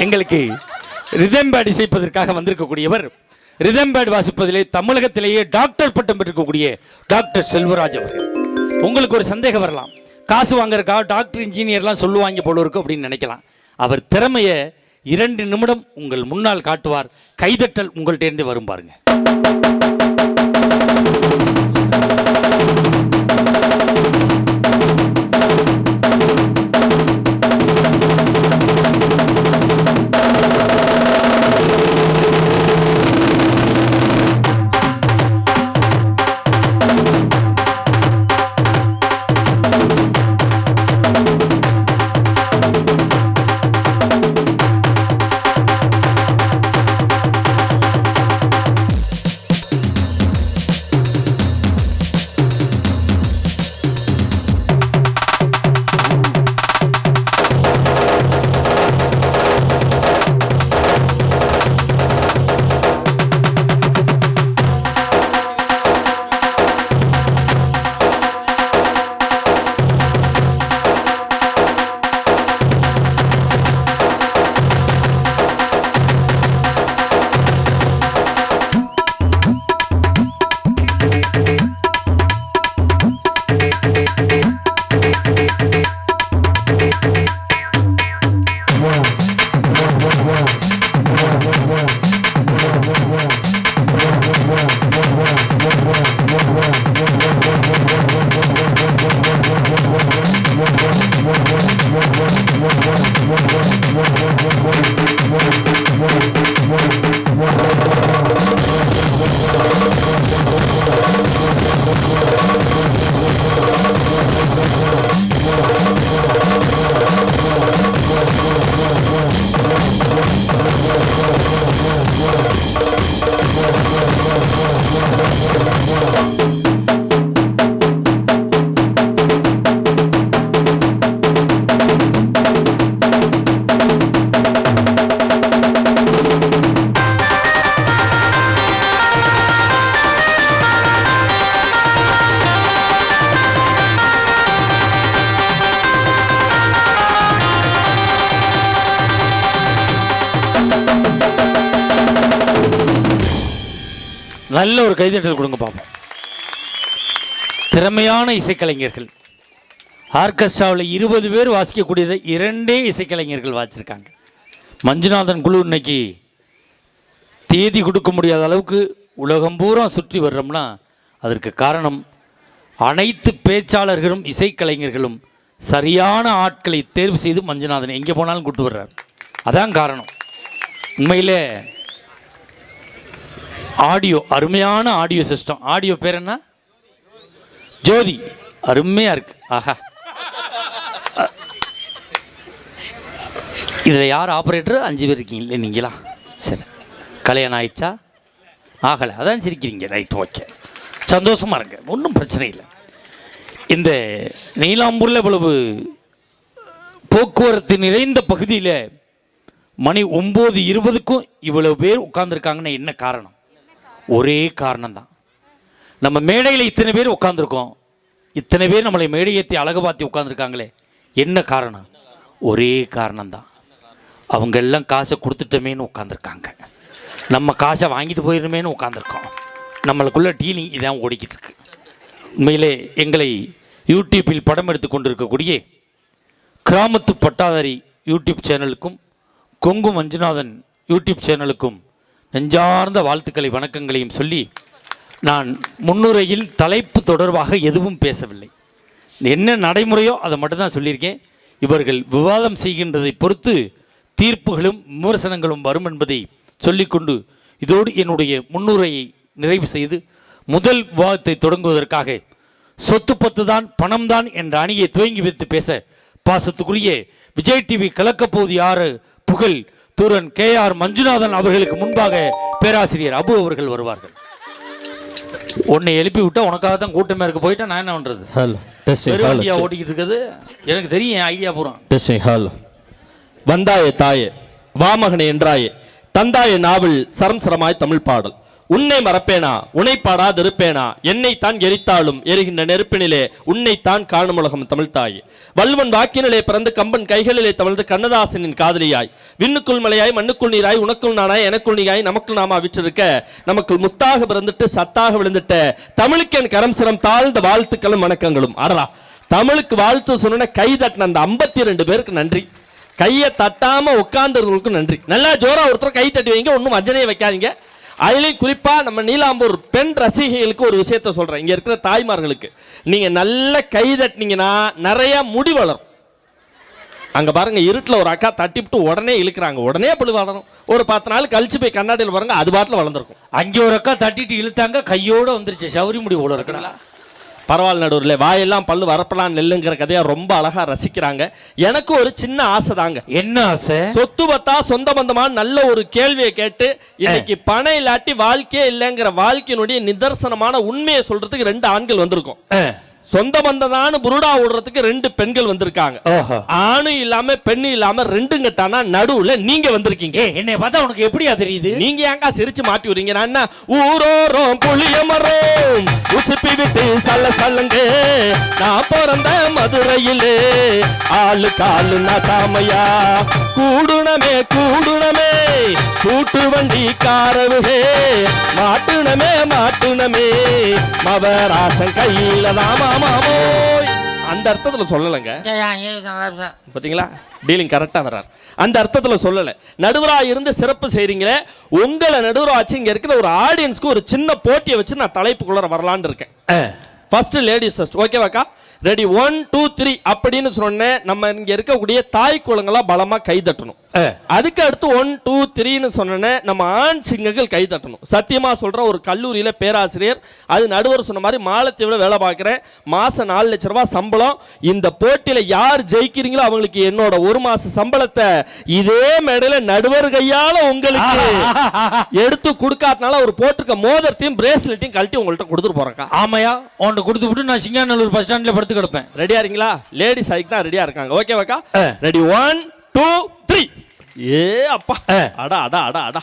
எங்களுக்கு ரிதம் பேட் இசைப்பதற்காக வந்திருக்கக்கூடியவர், ரிதம் பேட் வாசிப்பதிலே தமிழகத்திலேயே டாக்டர் பட்டம் பெற்றிருக்கக்கூடிய டாக்டர் செல்வராஜ் அவர்கள். உங்களுக்கு ஒரு சந்தேகம் வரலாம், காசு வாங்குறதுக்காக டாக்டர் இன்ஜினியர்லாம் சொல்லுவாங்க போல இருக்கும் அப்படின்னு நினைக்கலாம். அவர் திறமையை 2 நிமிடம் உங்கள் முன்னால் காட்டுவார். கைதட்டல் உங்கள்கிட்டேருந்து வரும் பாருங்க. நல்ல ஒரு கைதட்டல் கொடுங்க பார்ப்போம். திறமையான இசைக்கலைஞர்கள். ஆர்கெஸ்ட்ராவில் 20 பேர் வாசிக்கக்கூடியதை 2 இசைக்கலைஞர்கள் வாசிச்சிருக்காங்க. மஞ்சுநாதன் குழு இன்னைக்கு தேதி கொடுக்க முடியாத அளவுக்கு உலகம் பூரா சுற்றி வர்றோம்னா அதற்கு காரணம் அனைத்து பேச்சாளர்களும் இசைக்கலைஞர்களும் சரியான ஆட்களை தேர்வு செய்து மஞ்சுநாதன் எங்கே போனாலும் கூட்டு வர்றார். அதான் காரணம். உண்மையிலே ஆடியோ, அருமையான ஆடியோ சிஸ்டம். ஆடியோ பேர் என்ன? ஜோதி. அருமையாக இருக்கு. ஆஹா, இதில் யார் ஆப்ரேட்டர்? 5 பேர் இருக்கீங்களே நீங்களா? சரி, கல்யாணம் ஆயிடுச்சா? ஆகலை, அதான் சிரிக்கிறீங்க. ரைட், ஓகே, சந்தோஷமாக இருங்க, ஒன்றும் பிரச்சனை இல்லை. இந்த நீலாம்பூரில் இவ்வளவு போக்குவரத்து நிறைந்த பகுதியில் மணி 9:20க்கும் இவ்வளவு பேர் உட்கார்ந்துருக்காங்கன்னா என்ன காரணம்? ஒரே காரணம்தான். நம்ம மேடையில் இத்தனை பேர் உட்காந்துருக்கோம், இத்தனை பேர் நம்மளை மேடையேற்றி அழகு பார்த்து உட்காந்துருக்காங்களே, என்ன காரணம்? ஒரே காரணம்தான். அவங்க எல்லாம் காசை கொடுத்துட்டோமேன்னு உட்காந்துருக்காங்க, நம்ம காசை வாங்கிட்டு போயிடுமேன்னு உட்காந்துருக்கோம். நம்மளுக்குள்ள டீலிங் இதான் ஓடிக்கிட்டு இருக்கு. உண்மையிலே எங்களை யூடியூப்பில் படம் எடுத்து கொண்டிருக்கக்கூடிய கிராமத்து பட்டாதாரி யூடியூப் சேனலுக்கும் கொங்கு மஞ்சுநாதன் யூடியூப் சேனலுக்கும் நெஞ்சார்ந்த வாழ்த்துக்களை வணக்கங்களையும் சொல்லி, நான் முன்னுரையில் தலைப்பு தொடர்பாக எதுவும் பேசவில்லை. என்ன நடைமுறையோ அதை மட்டும்தான் சொல்லியிருக்கேன். இவர்கள் விவாதம் செய்கின்றதை பொறுத்து தீர்ப்புகளும் விமர்சனங்களும் வரும் என்பதை சொல்லிக்கொண்டு இதோடு என்னுடைய முன்னுரையை நிறைவு செய்து முதல் விவாதத்தை தொடங்குவதற்காக சொத்து பத்து தான் பணம் தான் என்ற அணியை துவங்கி வைத்து பேச பாசத்துக்குரிய விஜய் டிவி கலக்கப்போது யாரு புகழ் தூரன் KR மஞ்சுநாதன் அவர்களுக்கு முன்பாக பேராசிரியர் அபு அவர்கள் வருவார்கள். உன்னை எழுப்பி விட்டா உனக்காக தான் கூட்டமே இருக்க, போயிட்டா நான் என்ன பண்றது? ஐடியா ஓட்டிக்கிட்டு இருக்குது, எனக்கு தெரியும் ஐடியா பூரா. வந்தாயே தாயே வாமகனே என்றாயே தந்தாயே நாவல் சரம் சரமாய் தமிழ் பாடல். உன்னை மறப்பேனா உன்னை பாடாதிருப்பேனா, என்னைத்தான் எரித்தாலும் எரிகின்ற நெருப்பினிலே உன்னைத்தான் காணும் உலகம் தமிழ் தாயே. வல்வன் வாக்கினிலே பிறந்து கம்பன் கைகளிலே தவழ்ந்து கண்ணதாசனின் காதலியாய், விண்ணுக்குள் மலையாய் மண்ணுக்குள் நீராய் உனக்குள் நானாய் எனக்குள் நீயாய் நமக்குள் நாமா விற்றிருக்க, நமக்குள் முத்தாக பிறந்துட்டு சத்தாக விழுந்துட்ட தமிழுக்கு என் கரம் சிரம் தாழ்ந்த வாழ்த்துக்களும் வணக்கங்களும். அடரா, தமிழுக்கு வாழ்த்து சொன்ன கை தட்டின அந்த 52 பேருக்கு நன்றி. கையை தட்டாம உட்கார்ந்தவர்களுக்கும் நன்றி. நல்லா ஜோரா ஒருத்தர் கை தட்டி வைங்க, ஒன்றும் வஞ்சனையை வைக்காதீங்க. அதுலேயும் குறிப்பாக நம்ம நீலாம்பூர் பெண் ரசிகைகளுக்கு ஒரு விஷயத்த சொல்கிறேன். இங்கே இருக்கிற தாய்மார்களுக்கு நீங்கள் நல்ல கை தட்டினீங்கன்னா நிறைய முடி வளரும். அங்கே பாருங்கள், இருட்டில் ஒரு அக்கா தட்டிவிட்டு உடனே இழுக்கிறாங்க, உடனே அப்படி வளரும். ஒரு 10 நாள் கழிச்சு போய் கண்ணாடியில் பாருங்க, அது பாட்டில் வளர்ந்துருக்கும். அங்கே ஒரு அக்கா தட்டிட்டு இழுத்தாங்க, கையோடு வந்துருச்சு, சௌரி முடி ஓட இருக்கிறாங்களா? பரவாயில்ல, நடுவில் வாயெல்லாம் பல்லு வரப்பலாம் நெல்லுங்கிற கதையை ரொம்ப அழகா ரசிக்கிறாங்க. எனக்கு ஒரு சின்ன ஆசை தாங்க. என்ன ஆசை? சொத்து பத்தா சொந்த பந்தமா நல்ல ஒரு கேள்வியை கேட்டு இன்னைக்கு பணம் இல்லாட்டி வாழ்க்கையே இல்லைங்கிற வாழ்க்கையினுடைய நிதர்சனமான உண்மையை சொல்றதுக்கு 2 ஆண்கள் வந்திருக்கும். சொந்த பந்ததான்னு புருடா ஓடுறதுக்கு 2 பெண்கள் வந்திருக்காங்க. ஆணு இல்லாம பெண்ணு இல்லாம 2 கட்டானா நடுவுல நீங்க வந்திருக்கீங்க. என்னை பார்த்தா உனக்கு எப்படியா தெரியுது? நீங்க ஏங்கா சிரிச்சு மாட்டி விடுறீங்க? நான் என்ன ஊரோரோம் புளிய மரம் உசுப்பி விட்டு சல்ல சல்லங்க, நான் பிறந்த மதுரையிலே ஆளு காலு நாட்டாமையா, கூடுனமே கூடுனமே கூட்டு வண்டி காரவுகே, மாட்டுனமே மாட்டுனமே மவராசன் கையில தாமா மாமோய். அந்த அர்த்தத்துல சொல்லலைங்க. பாத்தீங்களா, டீலிங் கரெக்டா வர்றாரு. அந்த அர்த்தத்துல சொல்லல. நடுவரா இருந்து சிறப்பு செய்றீங்களே, உங்களை நடுவரா வச்சு இங்க இருக்கிற ஒரு ஆடியன்ஸ்க்கு ஒரு சின்ன போட்டியை வச்சு நான் தலைப்புக்குள்ள வரலான்னு இருக்கேன். ஃபர்ஸ்ட் லேடிஸ் ஃபர்ஸ்ட், ஓகேவாக்கா? ரெடி 1 2 3 அப்படின்னு சொன்னேன். நம்ம இங்க இருக்கக்கூடிய தாய் குளங்களா பலமா கை தட்டணும். அதுக்கு அடுத்து 1 2 3ன்னு சொன்னேன். நம்ம ஆண் சிங்கங்கள் கை தட்டணும். சத்தியமா சொல்றேன், ஒரு கல்லூரியில பேராசிரியர், அது நடுவர் சொன்ன மாதிரி மாலத்தீவுல வேலை பார்க்கிறேன். மாசம் 4 லட்சம் ரூபாய் சம்பளம். இந்த போட்டியில யார் ஜெயிக்கிறீங்களோ அவங்களுக்கு என்னோட 1 மாச சம்பளத்தை இதே மேடையில நடுவர் கையால உங்களுக்கு எடுத்து கொடுக்காதனால ஒரு போட்டிருக்க மோதிரத்தையும் பிரேஸ்லெட்டையும் கழட்டி உங்கள்கிட்ட கொடுத்துட்டு போறேன்க்கா. ஆமையா, உன்கிட்ட கொடுத்து விட்டு நான் சிங்காநல்லூர் பஸ் ஸ்டாண்ட்ல படுத்து கிடப்பேன். ரெடியா இருக்கீங்களா? லேடிஸ் ஐக்கு தான் ரெடியா இருக்காங்க. ஓகேவாக்கா? ரெடி 1 2 3. ஏ அப்பா, அடா அடா அடா அடா,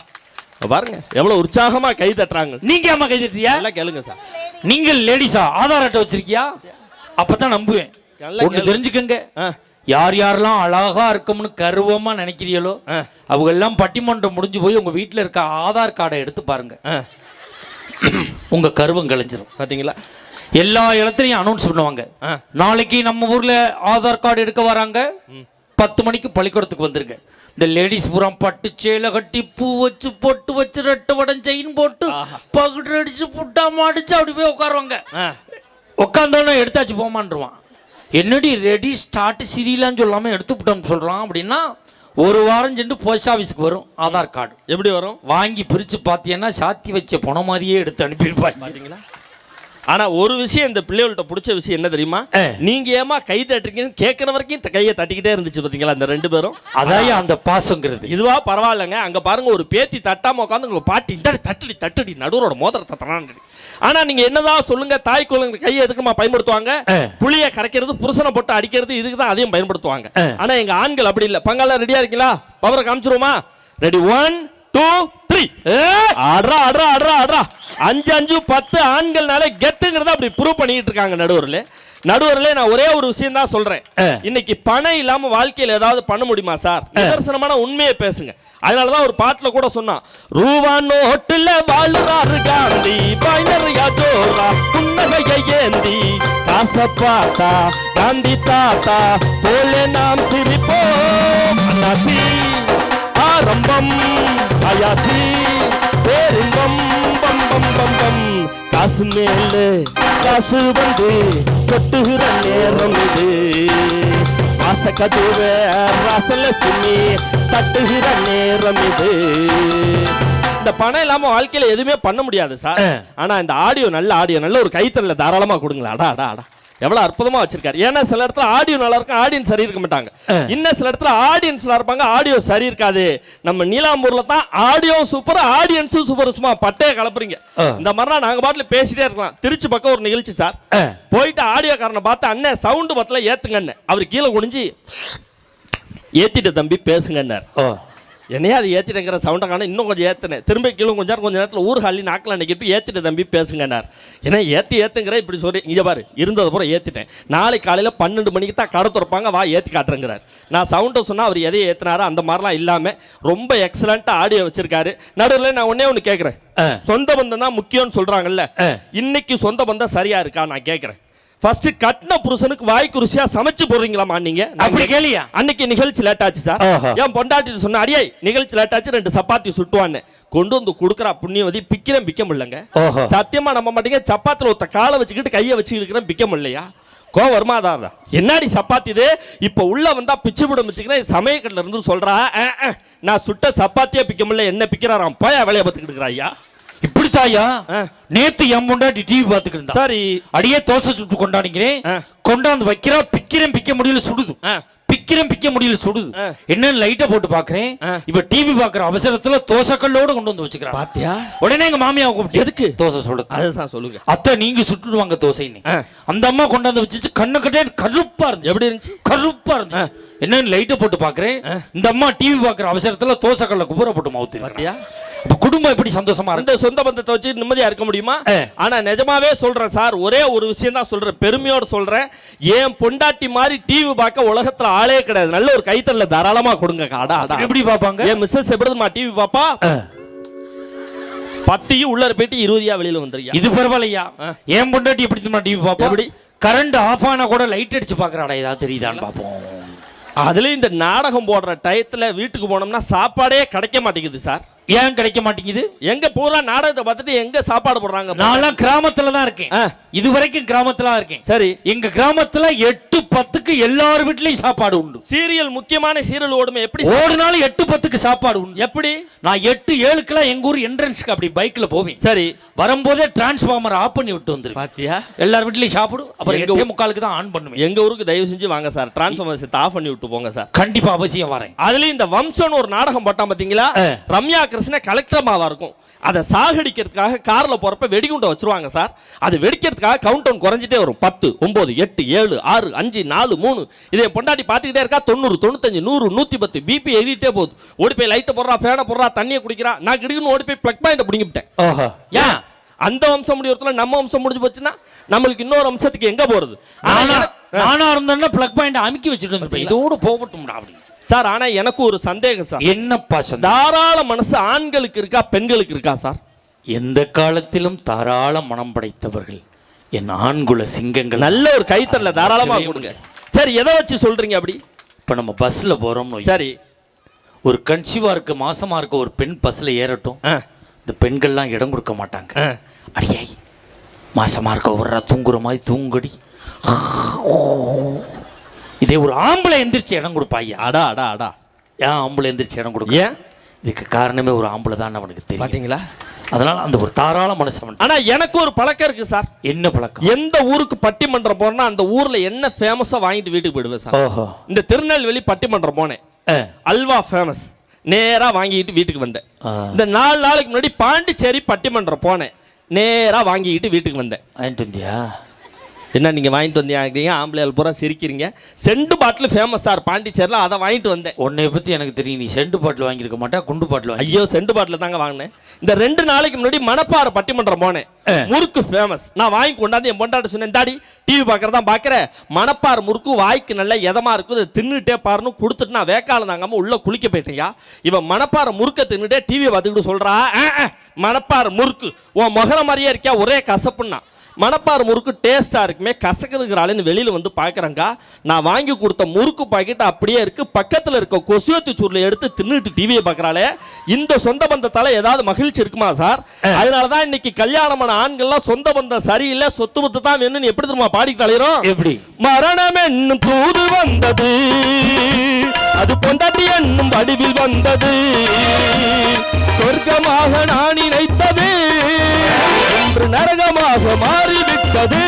பாருங்க எவ்வளவு உற்சாகமா கை தட்டுறாங்க. நீங்க அம்மா கை தட்டியா? எல்லாம் கேளுங்க சார். நீங்கள் லேடிஸா ஆதார் அட்டை வச்சிருக்கியா? அப்பதான் நம்புவேன். ஒண்ணு தெரிஞ்சுக்கங்க, யார் யாரெல்லாம் அழகா இருக்கும்னு கர்வமா நினைக்கிறீங்களோ அவங்க எல்லாம் பட்டிமன்றம் முடிஞ்சு போய் உங்க வீட்டுல இருக்க ஆதார் கார்டை எடுத்து பாருங்க, உங்க கர்வம் கலைஞ்சிரும். பாத்தீங்களா? எல்லா இடத்துலயும் அனௌன்ஸ் பண்ணுவாங்க, நாளைக்கு நம்ம ஊர்ல ஆதார் கார்டு எடுக்க வராங்க, 10 மணிக்கு பள்ளிக்கூடத்துக்கு வந்துருங்க. இந்த லேடிஸ் பூரா பட்டு சேலை கட்டி பூ வச்சு பொட்டு வச்சு ரெட்டை வடம் செயின் போட்டு பகுடு அடிச்சு புட்டாம அடிச்சு அப்படி போய் உட்காருவாங்க. உட்காந்தோன்னா எடுத்தாச்சு போமான்ருவான். என்னடி ரெடி ஸ்டார்ட் சிரியலான்னு சொல்லாம எடுத்து விட்டோம்னு சொல்றான். அப்படின்னா ஒரு வாரம் சென்று போஸ்ட் ஆஃபீஸ்க்கு வரும் ஆதார் கார்டு. எப்படி வரும்? வாங்கி பிரிச்சு பார்த்தீங்கன்னா சாத்தி வச்ச பணம் மாதிரியே எடுத்து அனுப்பியிருப்பாங்க. பாத்தீங்களா? ஆனா ஒரு விஷயம், இந்த பிள்ளைகள்கிட்ட பிடிச்ச விஷயம் என்ன தெரியுமா? நீங்க ஏமா கை தட்டுறீங்கன்னு கேட்கற வரைக்கும் கையை தட்டிக்கிட்டே இருந்துச்சு. பாத்தீங்களா அந்த 2 பேரும்? அதான் அந்த பாசங்கிறது. இதுவா பரவாயில்லைங்க. அங்க பாருங்க, ஒரு பேத்தி தட்டாம உட்காந்து உங்க பாட்டி தட்டடி தட்டடி நடுவரோட மோதிரத்தை தட்டான்னு. ஆனா நீங்க என்னதான் சொல்லுங்க, தாய் குழந்தை கையை எதுக்குமா பயன்படுத்துவாங்க? புளிய கரைக்கிறது, புருஷனை போட்டு அடிக்கிறது, இதுக்கு தான் அதையும் பயன்படுத்துவாங்க. ஆனா எங்க ஆண்கள் அப்படி இல்லை. பங்காள ரெடியா இருக்கீங்களா? பவரை காமிச்சிருவோமா? ரெடி 1 2 3. ஆடுறா ஆடுறா ஆடுறா ஆடுறா. 5 5 10 ஆண்கள்னால கெத்துங்கிறத அப்படி ப்ரூவ் பண்ணிட்டு இருக்காங்க நடுவர்ல. நான் ஒரே ஒரு விஷயம் தான் சொல்றேன். இன்னைக்கு பணம் இல்லாம வாழ்க்கையில ஏதாவது பண்ண முடியுமா சார்? நிதர்சனமான உண்மையை பேசுங்க. அதனாலதான் ஒரு பாட்டுல கூட சொன்னான், ரூபா நோட்டுல வாழுறாரு காந்தி, பைனரியா ஜோரா புன்னகையை ஏந்தி, காசை பார்த்தா காந்தி தாத்தா போல நாம் சிரிப்போம். அண்ணாச்சி ஆரம்பம் ஆயாச்சி பேரின்பம் பம் பம் பம் பம். காசு மேல காசு வந்து கொட்டுகிற நேரம் இது, ஆசை கதுவ ராசலட்சுமி தட்டுகிற நேரம் இது. இந்த பணம் இல்லாம வாழ்க்கையில எதுவுமே பண்ண முடியாது சார். ஆனா இந்த ஆடியோ நல்ல ஒரு கைத்தறல தாராளமா கொடுங்களா. அடா அடா அடா, எவ்வளவு அற்புதமா வச்சிருக்காரு. ஏன்னா சில இடத்துல ஆடியோ நல்லா இருக்கும், ஆடியன்ஸ் சரி இருக்க மாட்டாங்க. இன்னும் சில இடத்துல ஆடியன்ஸ்ல இருப்பாங்க, ஆடியோ சரி இருக்காது. நம்ம நீலாம்பூர்ல தான் ஆடியோ சூப்பர், ஆடியன்ஸும் சூப்பர். சும்மா பட்டைய கலப்புறீங்க. இந்த மாதிரிலாம் நாங்க பாட்டுல பேசிட்டே இருக்கலாம். திருச்சி பக்கம் ஒரு நிகழ்ச்சி சார், போயிட்டு ஆடியோ காரனை பார்த்து, அண்ணன் சவுண்டு பத்தல ஏத்துங்கன்னு. அவர் கீழே குனிஞ்சு ஏத்திட்டு தம்பி பேசுங்கன்னார். என்னையா அது ஏற்றிட்டேங்கிற சவுண்டை காண இன்னும் கொஞ்சம் ஏற்றினேன். திரும்ப கீழே கொஞ்சம் நேரத்தில் ஊர்காலி நாக்கில் நினைக்கிட்டு ஏற்றிட்டு தம்பி பேசுங்கன்னார். ஏன்னா ஏற்றுங்கிற இப்படி சொல்லி இங்கே பாரு இருந்தது பூரா ஏற்றிட்டேன். நாளைக்கு காலையில் 12 மணிக்கு தான் கடை திறப்பாங்க, வா ஏற்றி காட்டுறேங்கிறார். நான் சவுண்டை சொன்னால் அவர் எதையை ஏற்றினாரோ அந்த மாதிரிலாம் இல்லாமல் ரொம்ப எக்ஸலண்ட்டாக ஆடியோ வச்சிருக்காரு. நடுவில் நான் ஒன்று கேட்குறேன், சொந்த பந்தம் தான் முக்கியம்னு சொல்கிறாங்கல்ல, இன்னைக்கு சொந்த பந்தம் சரியா இருக்கா நான் கேட்குறேன். ஃபர்ஸ்ட் கட்டின புருஷனுக்கு வாய்க்கு ருசியா சமைச்சு போடுறீங்களாமா நீங்க? அப்படி கேளியா? அன்னைக்கு நிகழ்ச்சி லேட் ஆச்சு சார். ஏன் பொண்டாட்டி சொன்ன, அடியே நிகழ்ச்சி லேட் ஆச்சு 2 சப்பாத்தி சுட்டுவான்னு கொண்டு வந்து கொடுக்குறா புண்ணியவதி. பிக்கிறேன் பிக்க முடியலங்க. சத்தியமா நம்ப மாட்டீங்க, சப்பாத்தில ஒருத்த காலை வச்சுக்கிட்டு கையை வச்சு இருக்கிறேன், பிக்க முடியலையா? கோவம் வருமாதான். என்னடி சப்பாத்தி இது? இப்ப உள்ள வந்தா பிச்சு விட வச்சுக்கிறேன். சமயக்கட்டில இருந்து சொல்றா, நான் சுட்ட சப்பாத்தியே பிக்க முடியல, என்ன பிக்கிறாராம், போயா வேலையை பார்த்துக்கிட்டு இருக்கிறா. ஐயா இப்படித்தாயா? நேத்து என் முன்னாடி டிவி பார்த்துக்கிட்டு இருந்தா. சரி, அடியே தோசை சுட்டு கொண்டாடுகிறேன், கொண்டாந்து வைக்கிறா, பிக்கிறேன் பிக்க முடியல சுடுது, பிக்கிறேன் பிக்க முடியல சுடுது. என்னன்னு லைட்டை போட்டு பாக்குறேன், இப்ப டிவி பாக்குற அவசரத்துல தோசை கல்லோட கொண்டு வந்து வச்சுக்கிறேன். பாத்தியா? உடனே எங்க மாமியாவை கூப்பிட்டு, எதுக்கு தோசை சுடுது? அதுதான் சொல்லுங்க அத்தை, நீங்க சுட்டுடுவாங்க தோசைன்னு. அந்த அம்மா கொண்டாந்து வச்சு கண்ணு கட்டே கருப்பா இருந்துச்சு. எப்படி இருந்துச்சு? கருப்பா இருந்துச்சு. என்னன்னு லைட்டை போட்டு பாக்குறேன், இந்த அம்மா டிவி பாக்குற அவசரத்துல தோசை கல்ல குப்புற போட்டு மவுத்து. பாத்தியா? குடும்பம் எப்படி சந்தோஷமா இருக்கு? சொந்த பந்தத்தை வச்சு நிம்மதியா இருக்க முடியுமா? ஆனா நிஜமாவே சொல்றேன் சார், ஒரே ஒரு விஷயம் தான் சொல்றேன், பெருமையோட சொல்றேன். ஏன் பொண்டாட்டி மாதிரி டிவி பார்க்க உலகத்துல ஆளே கிடையாது. நல்ல ஒரு கைத்தறல தாராளமா கொடுங்க. எப்படி பாப்பாங்க? ஏன் மிஸ்ஸஸ் எப்படிமா டிவி பாப்பா? 10 உள்ள போயிட்டு 20 வெளியில வந்துறியா? இது பரவாயில்லையா? ஏன் பொண்டாட்டி எப்படி டிவி பாப்பா? எப்படி கரண்ட் ஆஃப் ஆனா கூட லைட் அடிச்சு பாக்குறாடா, ஏதாவது தெரியுதான்னு பாப்போம். அதுலயும் இந்த நாடகம் போடுற டயத்துல வீட்டுக்கு போனோம்னா சாப்பாடே கிடைக்க மாட்டேங்குது சார். ஏன் கிடைக்க மாட்டேங்குது? எங்க பூரா நாடகத்தை பார்த்துட்டு எங்க சாப்பாடு போடுறாங்க? நான் கிராமத்துல தான் இருக்கேன், இது வரைக்கும் கிராமத்துல இருக்கேன். சரி, எங்க கிராமத்துல 8-10க்கு எல்லார் வீட்லயும் சாப்பாடு உண்டு. சீரியல், முக்கியமான சீரியல் ஓடுமே, எப்படி ஓடுனாலும் 8-10க்கு சாப்பாடு உண்டு. எப்படி? நான் 8-7க்குலாம் எங்க ஊர் என்ட்ரன்ஸ்க்கு அப்படி பைக்ல போவேன். சரி, வரும்போதே டிரான்ஸ்ஃபார்மர் ஆஃப் பண்ணி விட்டு வந்துரு. பாத்தியா, எல்லார் வீட்லயும் சாப்பிடு. அப்புறம் 8:45க்கு தான் ஆன் பண்ணுவேன். எங்க ஊருக்கு தயவு செஞ்சு வாங்க சார், டிரான்ஸ்ஃபார்மர் ஆஃப் பண்ணி விட்டு போங்க சார். கண்டிப்பா அவசியம் வரேன். அதுலயும் இந்த வம்சன் ஒரு நாடகம் போட்டான் பாத்தீங்களா? ரம்யா கிருஷ்ண கலெக்டர் இருக்கும். அதை சாகடிக்கிறதுக்காக கார்ல போறப்ப வெடிகுண்டை வச்சிருவாங்க சார். அது வெடிக்கிறதுக்காக கவுண்ட் டவுன் குறைஞ்சிட்டே வரும். 10, 9, 8, 7, 6, 5, 4, 3. இதை பொண்டாட்டி பார்த்துக்கிட்டே இருக்கா. 90, 95, 100, 110 பிபி ஏறிட்டே போகுது. ஓடி போய் லைட்டை போடுறா, ஃபேனை போடுறா, தண்ணியை குடிக்கிறா. நான் கிடுக்குன்னு ஓடி போய் பிளக் பாயிண்ட் பிடிங்கிட்டேன். ஓஹோ, ஏன் அந்த வம்சம் முடியறதுல நம்ம வம்சம் முடிஞ்சு போச்சுன்னா நம்மளுக்கு இன்னொரு வம்சத்துக்கு எங்க போறது? நானா இருந்தேன்னா பிளக் பாயிண்ட் அமுக்கி வச்சுட்டு இருப்பேன். இதோட போகட்டும்டா அப்படி சார். ஆனா எனக்கு ஒரு சந்தேகம் சார். என்னப்பா? தாராள மனசு ஆண்களுக்கு இருக்கா பெண்களுக்கு இருக்கா சார்? எந்த காலத்திலும் தாராள மனம் படைத்தவர்கள் என் ஆண்குல சிங்கங்கள். நல்ல ஒரு கைத்தறல தாராளமா கொடுங்க. சரி, எதை வச்சு சொல்றீங்க அப்படி? இப்ப நம்ம பஸ்ல போறோம். சரி, ஒரு கன்சீவா இருக்கு, மாசமா இருக்க ஒரு பெண் பஸ்ல ஏறட்டும். இந்த பெண்கள்லாம் இடம் கொடுக்க மாட்டாங்க. அடியாய், மாசமா இருக்க ஒரு தூங்குற மாதிரி தூங்கடி. இதே ஒரு ஆம்பளை எந்திரிச்சு இடம் கொடுப்பாய்யா. அடா அடா அடா. ஏன் ஆம்பளை எந்திரிச்சு இடம் கொடுக்க? ஏன்? இதுக்கு காரணமே ஒரு ஆம்பளை தான் அவனுக்கு தெரியும். பாத்தீங்களா? அதனால அந்த ஒரு தாராள மனுஷன். ஆனா எனக்கு ஒரு பழக்கம் இருக்கு சார். என்ன பழக்கம்? எந்த ஊருக்கு பட்டிமன்றம் போனா அந்த ஊர்ல என்ன ஃபேமஸா வாங்கிட்டு வீட்டுக்கு போயிடுவேன் சார். ஓஹோ. இந்த திருநெல்வேலி பட்டிமன்றம் போனேன், அல்வா ஃபேமஸ், நேரா வாங்கிட்டு வீட்டுக்கு வந்தேன். இந்த 4 நாளைக்கு முன்னாடி பாண்டிச்சேரி பட்டிமன்றம் போனேன், நேரா வாங்கிட்டு வீட்டுக்கு வந்தேன். வாங்கிட்டு வந்தியா? என்ன நீங்க வாங்கிட்டு வந்தீங்க? ஆம்பளையால் பூரா சிரிக்கிறீங்க. செண்டு பாட்டில் ஃபேமஸ் சார் பாண்டிச்சேரியில், அதை வாங்கிட்டு வந்தேன். உன்னை பத்தி எனக்கு தெரியும், நீ செண்டு பாட்டில் வாங்கியிருக்க மாட்டா, குண்டு பாட்டில். ஐயோ, செண்டு பாட்டில் தாங்க வாங்கினேன். இந்த 2 நாளைக்கு முன்னாடி மணப்பாறை பட்டிமன்றம் போனேன், முறுக்கு ஃபேமஸ். நான் வாங்கி கொண்டாந்து என் பொண்டாட்ட சொன்னேன், தாடி டிவி பார்க்கறதா பார்க்குறேன், மணப்பாறை முறுக்கு வாய்க்கு நல்ல எதமா இருக்கும், அதை தின்னுட்டே பாருன்னு கொடுத்துட்டு நான் வேக்காலம் தாங்காம உள்ள குளிக்க போயிட்டேயா. இவன் மணப்பாறை முறுக்க தின்னுட்டே டிவியை பார்த்துக்கிட்டு சொல்றா, மணப்பாறை முறுக்கு உன் முகர மாதிரியே இருக்கியா, ஒரே கசப்புன்னா. மணப்பாறை முறுக்கு டேஸ்ட்டாக இருக்குமே, கசக்குதுங்கிறாளேன்னு வெளியில் வந்து பார்க்குறேங்க. நான் வாங்கி கொடுத்த முறுக்கு பாக்கெட் அப்படியே இருக்குது. பக்கத்தில் இருக்க கொசுவத்தி சூரில் எடுத்து தின்னுட்டு டிவியை பார்க்குறாளே. இந்த சொந்த பந்தத்தால் ஏதாவது மகிழ்ச்சி இருக்குமா சார்? அதனால தான் இன்னைக்கு கல்யாணமான ஆண்கள்லாம் சொந்த பந்தம் சரியில்லை, சொத்து பத்து தான் வேணும்னு எப்படி தெரியுமா பாடிக்கிட்டு அலையிறோம்? எப்படி? மரணம் என்னும் தூது வந்தது, அது பொண்டாட்டி என்னும் வடிவில் வந்தது, சொர்க்கமாக நான் நினைத்தது நரகமாக மாறிவிட்டது.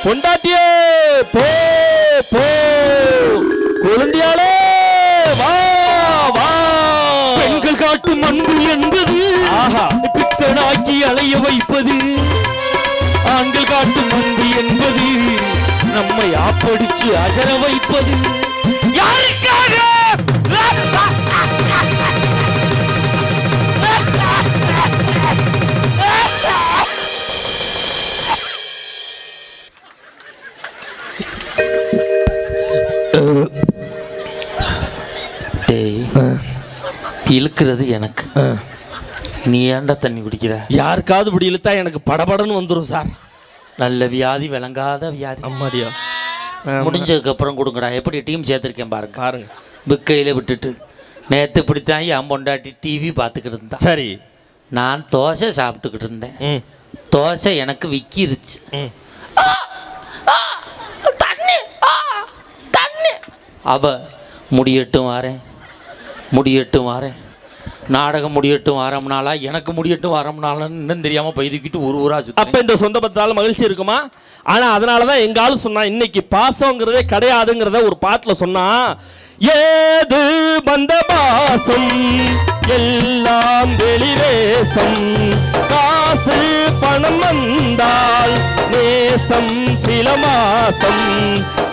பொண்டாட்டியே போ போ, குழந்தையாலே வா வா. பெண்கள் காட்டும் அன்பு என்பது பித்தனாக்கி அலைய வைப்பது, ஆண்கள் காட்டும் அன்பு என்பது நம்மை ஆப்படிச்சு அசர வைப்பது. யாருக்காக? இழுக்கிறது எனக்கு, நீ ஏன்டா தண்ணி குடிக்கிற? யாருக்காவது இப்படி இழுத்தா எனக்கு படபடன்னு வந்துடும் சார். நல்ல வியாதி, விளங்காத வியாதி. அம்மாடியா, முடிஞ்சதுக்கு அப்புறம் கொடுங்கடா. எப்படி டீம் சேர்த்துருக்கேன் பாருங்க. பாருங்க, புக்கையில் விட்டுட்டு நேற்று இப்படித்தான் என் பொண்டாட்டி டிவி பார்த்துக்கிட்டு இருந்தா. சரி, நான் தோசை சாப்பிட்டுக்கிட்டு இருந்தேன். தோசை எனக்கு விக்கிருச்சு. அவ முடியட்டும் வாரேன், முடியட்டும் வாரேன், நாடகம் முடியட்டும் வாரம்னாலா, எனக்கு முடியட்டும் வாரம்னாலும் இன்னும் தெரியாம பைதுக்கிட்டு ஒரு ஊரா. அப்ப இந்த சொந்த பத்தால மகிழ்ச்சி இருக்குமா? ஆனா அதனாலதான் எங்க ஆளு சொன்னா, இன்னைக்கு பாசங்கிறதே கிடையாதுங்கிறத ஒரு பாட்டுல சொன்னா, ஏது வந்த பாசம் எல்லாம் வெளிவேசம், காசு பணம் வந்தால் நேசம் சில மாசம்,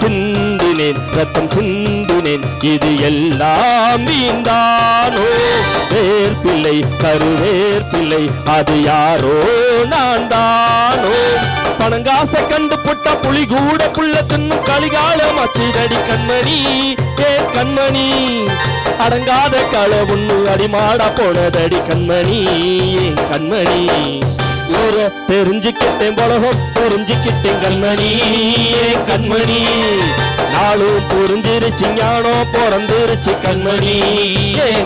சிந்தினேன் ரத்தம் சிந்தினேன் இது எல்லாம் வீந்தானோ, வேர்பிள்ளை கருவேற்பிள்ளை அது யாரோ நான் தானோ, பணங்காசை கண்டு புட்ட புலி கூட புள்ள தின்னும் கலிகாலம் அச்சிதடி கண்மணி ஏ கண்மணி, அடங்காத கள ஒண்ணு அடிமாடா போனதடி கண்மணி ஏ கண்மணி. தெரிஞ்சுக்கிட்டேன் உலகம் புரிஞ்சுக்கிட்டேன் கண்மணி கண்மணி நாளும் புரிஞ்சிருச்சு ஞானம் பிறந்துருச்சு கண்மணி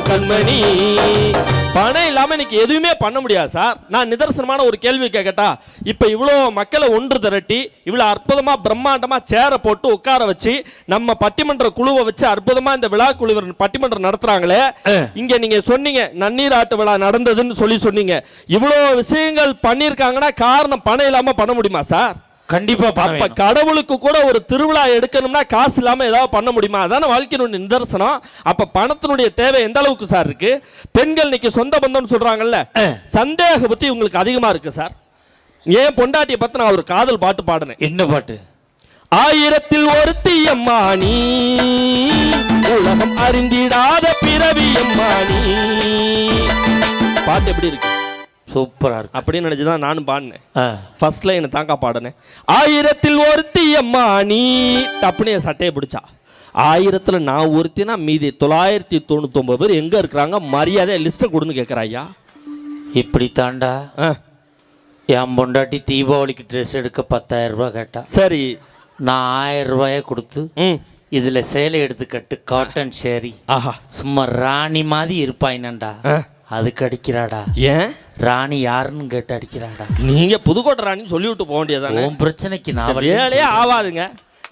கண்மணி. பணம் இல்லாம இன்னைக்கு எதுவுமே பண்ண முடியாது சார். நான் நிதர்சனமான ஒரு கேள்வி கேட்கட்டா? இப்ப இவ்வளோ மக்களை ஒன்று திரட்டி இவ்வளவு அற்புதமா பிரம்மாண்டமா சேரை போட்டு உட்கார வச்சு நம்ம பட்டிமன்ற குழுவை வச்சு அற்புதமா இந்த விழா குழு பட்டிமன்றம் நடத்துறாங்களே, இங்க நீங்க சொன்னீங்க நன்னீர் ஆட்டு விழா நடந்ததுன்னு சொன்னீங்க. இவ்வளோ விஷயங்கள் பண்ணிருக்காங்கன்னா காரணம் பணம் இல்லாம பண்ண முடியுமா சார்? கண்டிப்பா. அப்ப கடவுளுக்கு கூட ஒரு திருவிழா எடுக்கணும்னா காசு இல்லாம ஏதாவது பண்ண முடியுமா? அதான வாழ்க்கையினுடைய நிதர்சனம். அப்ப பணத்தினுடைய தேவை எந்த அளவுக்கு சார் இருக்கு? பெண்கள் இன்னைக்கு சொந்த பந்தம்னு சொல்றாங்கல்ல, சந்தேக புத்தி உங்களுக்கு அதிகமா இருக்கு சார். ஏன் பொண்டாட்டியை பத்தி நான் ஒரு காதல் பாட்டு பாடுனேன். என்ன பாட்டு? ஆயிரத்தில் ஒருத்தி அம்மா நீ, உலகம் அறிந்திடாத பிறவி அம்மா நீ. பாட்டு எப்படி இருக்கு? சூப்பரா இருக்கு. அப்படின்னு நினைச்சுதான் நானும் பாடினேன். ஃபர்ஸ்ட் லைன் தாங்க பாடினேன். ஆயிரத்தில் ஒருத்தி அம்மா நீ, டப்புனு என் சட்டையை பிடிச்சா. ஆயிரத்துல நான் ஒருத்தினா மீதி 999 பேர் எங்க இருக்கிறாங்க? மரியாதை லிஸ்ட்டை கொடுன்னு கேட்குறாய்யா. இப்படி தாண்டா என் பொண்டாட்டி தீபாவளிக்கு ட்ரெஸ் எடுக்க 10,000 ரூபாய் கேட்டா. சரி, நான் 1000 ரூபாயை கொடுத்து இதுல சேலை எடுத்து கட்டு காட்டன் சேரி, ஆஹா சும்மா ராணி மாதிரி இருப்பாயினண்டா, அதுக்கு அடிக்கிறாடா. ஏன் ராணி யாருன்னு கேட்டு அடிக்கிறாடா. நீங்க புதுக்கோட்டை ராணின்னு சொல்லிவிட்டு போக வேண்டியதானே? உன் பிரச்சனைக்கு நான் வேலையே ஆகாதுங்க.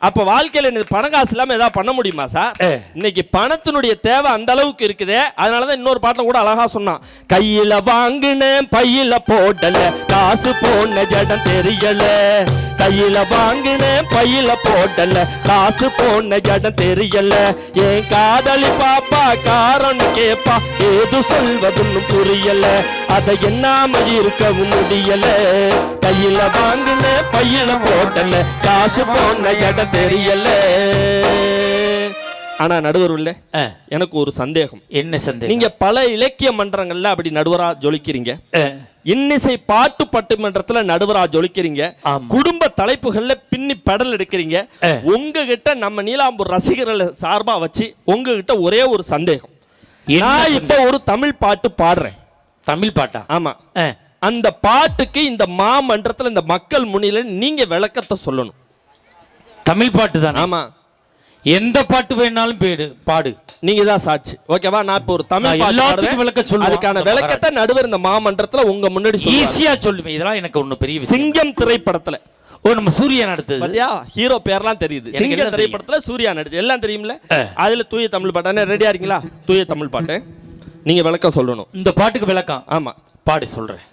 அப்ப வாழ்க்கையில எனக்கு பணம் காசு இல்லாம ஏதாவது பண்ண முடியுமா சார்? இன்னைக்கு பணத்தினுடைய தேவை அந்த அளவுக்கு இருக்குதே. அதனாலதான் இன்னொரு பாட்டில் கூட அழகா சொன்னான். கையில வாங்கினேன் பையில போடல, காசு போன ஜடம் தெரியல. கையில வாங்கினேன் பையில போடல, காசு போன ஜடம் தெரியல. என் காதலி பாப்பா காரணம் கேப்பா, ஏது சொல்வதுன்னு புரியல. அதை என்னாம இருக்கவும் முடியல. கையில வாங்கின பையில போடல, காசு போன ஜடம் தெரியல. ஆனா நடுவர் இல்ல, எனக்கு ஒரு சந்தேகம். என்ன சந்தேகம்? நீங்க பல இலக்கிய மன்றங்கள்ல அப்படி நடுவரா ஜொலிக்கிறீங்க, இன்னிசை பாட்டு பட்டிமன்றத்துல நடுவரா ஜொலிக்கிறீங்க, குடும்ப தலைப்புகள்ல பின்னி பெடல் எடுக்கிறீங்க. உங்ககிட்ட நம்ம நீலாம்பூர் ரசிகர்களை சார்பா வச்சு உங்ககிட்ட ஒரே ஒரு சந்தேகம். நான் இப்ப ஒரு தமிழ் பாட்டு பாடுறேன். தமிழ் பாட்டா? ஆமா. அந்த பாட்டுக்கு இந்த மாமன்றத்துல இந்த மக்கள் முன்னில நீங்க விளக்கத்தை சொல்லணும். தமிழ் பாட்டு தான்? ஆமா. எந்த பாட்டு வேணாலும் பாடு, நீங்க தான் சாட்சி. ஓகேவா? நான் இப்ப ஒரு தமிழ் பாட்டு விளக்க சொல்லுவேன். அதுக்கான விளக்கத்தை நடுவர் இந்த மாமன்றத்துல உங்க முன்னாடி ஈஸியா சொல்லுவேன். இதெல்லாம் எனக்கு ஒண்ணு பெரிய விஷயம். சிங்கம் திரைப்படத்துல நம்ம சூர்யா நடித்தது பாத்தியா? ஹீரோ பேர்லாம் தெரியுது. சிங்கம் திரைப்படத்துல சூர்யா நடித்தது எல்லாம் தெரியும்ல. அதுல தூய தமிழ் பாட்டு. ரெடியா இருக்கீங்களா? தூய தமிழ் பாட்டு நீங்க விளக்கம் சொல்லணும். இந்த பாட்டுக்கு விளக்கம்? ஆமா, பாடி சொல்றேன்.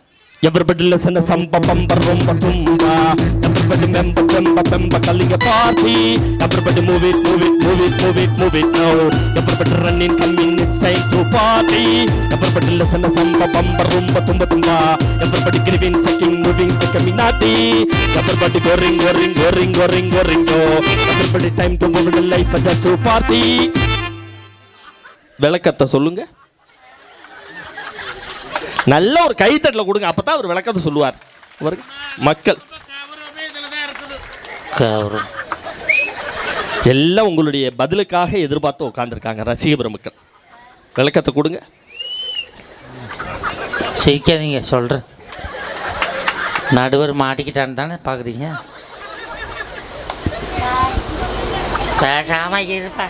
Everybody listen to samba bamba rumba tumba. Everybody member bamba bamba calling a party. Everybody move it, move it, move it, move it, move it now. Everybody running, coming, it's time to party. Everybody listen to samba bamba rumba tumba tumba. Everybody giving, checking, moving, becoming naughty. Everybody going, going, going, going, going, go. Everybody time to move the life just to party. விளக்கத்தை சொல்லுங்க. நல்ல ஒரு கைத்தட்டல கொடுங்க, அப்பதான் அவர் விளக்கத்தை சொல்லுவார். மக்கள் எல்லாம் உங்களுடைய பதிலுக்காக எதிர்பார்த்து உட்கார்ந்துருக்காங்க. ரசிக பெருமக்கள் விளக்கத்தை கொடுங்க. சிரிக்காதீங்க, சொல்றேன். நடுவர் மாட்டிக்கிட்டான்னு தானே பாக்குறீங்க? பேசாம இருப்பா,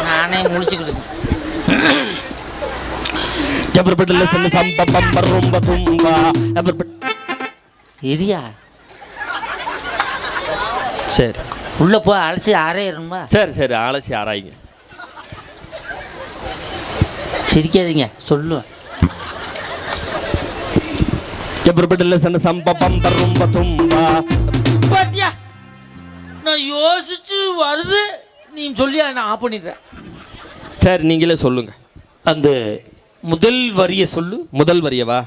நானே முடிச்சுக்கிட்டு. Everybody listen to samba bamba rumba tumba. Everybody. இரியா. சரி, உள்ள போய் அலசி ஆரையணுமா? சரி சரி, அலசி ஆராய்ங்க. சிரிக்காதீங்க, சொல்லுவேன். Everybody listen to samba bamba rumba tumba. பாத்தியா, நான் யோசிச்சு வருது, நீ சொல்லியா நான் ஆஃப் பண்ணிடுறேன். சரி, நீங்களே சொல்லுங்க. அந்த முதல் வரிய சொல்லு. முதல் வரியவா?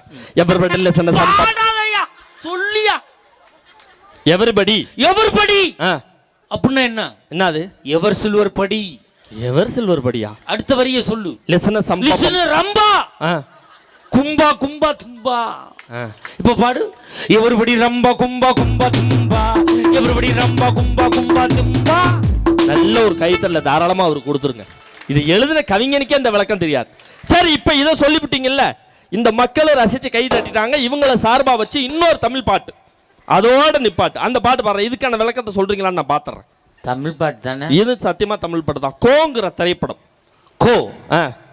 Everybody listen to samba. சொல்லியா? Everybody. Everybody. அப்படின்னா என்ன? என்னது? எவர் சில்வர் படி. எவர் சில்வர் படியா? அடுத்த வரிய சொல்லு. listen to samba. listen Rambha. கும்பா கும்பா தும்பா. இப்ப பாடு. எவர்படி ரம்பா கும்பா கும்பா தும்பா. எவர்படி ரம்பா கும்பா கும்பா தும்பா. நல்ல ஒரு கைத்தல்ல தாராளமா அவருக்கு கொடுத்துருங்க. இது எழுதின கவிஞனுக்கே அந்த விளக்கம் தெரியாது. சரி, இப்ப இதை சொல்லிவிட்டீங்கல்ல, இந்த மக்களை ரசிச்சு கை தட்டிட்டாங்க. இவங்கள சார்பா வச்சு இன்னொரு தமிழ் பாட்டு அதோட நிப்பாட்டு. அந்த பாட்டு பாடுறேன். இதுக்கான விளக்கத்தை சொல்றீங்களான்னு நான் பாத்துறேன். தமிழ் பாட்டு தானே இது? சத்தியமா தமிழ் பாட்டு தான். கோங்கிற திரைப்படம். கோ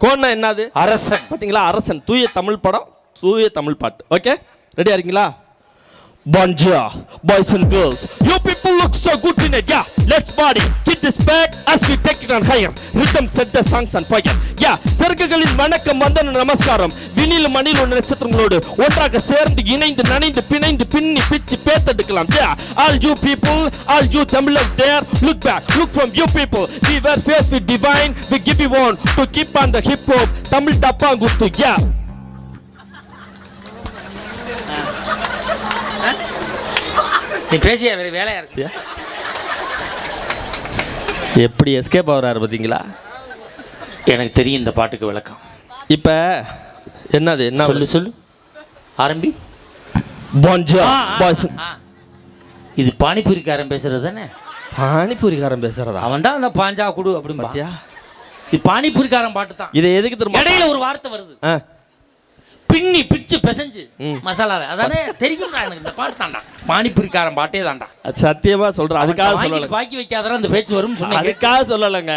கோன்னா என்னது? அரசன். பாத்தீங்களா? அரசன். தூய தமிழ் படம், தூய தமிழ் பாட்டு. ஓகே, ரெடியா இருக்கீங்களா? Bonjour, boys and girls. You people look so good in it. Yeah, let's party. Get this back as we take it on higher. Rhythm set the songs on fire. Yeah, சர்க்ககளின் வணக்கம் வந்தன நமஸ்காரம். விண்ணில் மண்ணில் உள்ள நட்சத்திரங்களோடு ஒன்றாக சேர்ந்து இணைந்து நனைந்து பிணைந்து பின்னி பிச்சு பேத்தெடுக்கலாம். Yeah, all you people, all you Tamilers there, look back, look from you people. We were faced with divine. We give you one to keep on the hip hop. Tamil tapanguttu. Yeah. நீ பேசிய வேலையா இருக்கு. எப்படி escape ஆகுறாரு பார்த்தீங்களா? எனக்கு தெரியும் இந்த பாட்டுக்கு விளக்கம். இப்போ என்னது? என்ன சொல்லு ஆரம்பி. இது பானிபூரிக்காரன் பேசுறது தானே? பானிபூரிக்காரன் பேசுறதா? அவன் தான் அந்த பாஞ்சா குடு அப்படின்னு பார்த்தியா? இது பானிபூரிக்காரன் பாட்டு தான். இதை எதுக்கு திரும்ப இடையில ஒரு வார்த்தை வருது, பின்னி பிச்சு பிசைஞ்சு மசாலாவை. அதானே தெரியும் எனக்கு இந்த பாட்டு தாண்டா, பானிபூரிக்காரன் பாட்டே தாண்டா. சத்தியமா சொல்றேன். அதுக்காக சொல்லல, பாக்கி வைக்காதா அந்த பேச்சு வரும் சொன்னேன். அதுக்காக சொல்லலைங்க.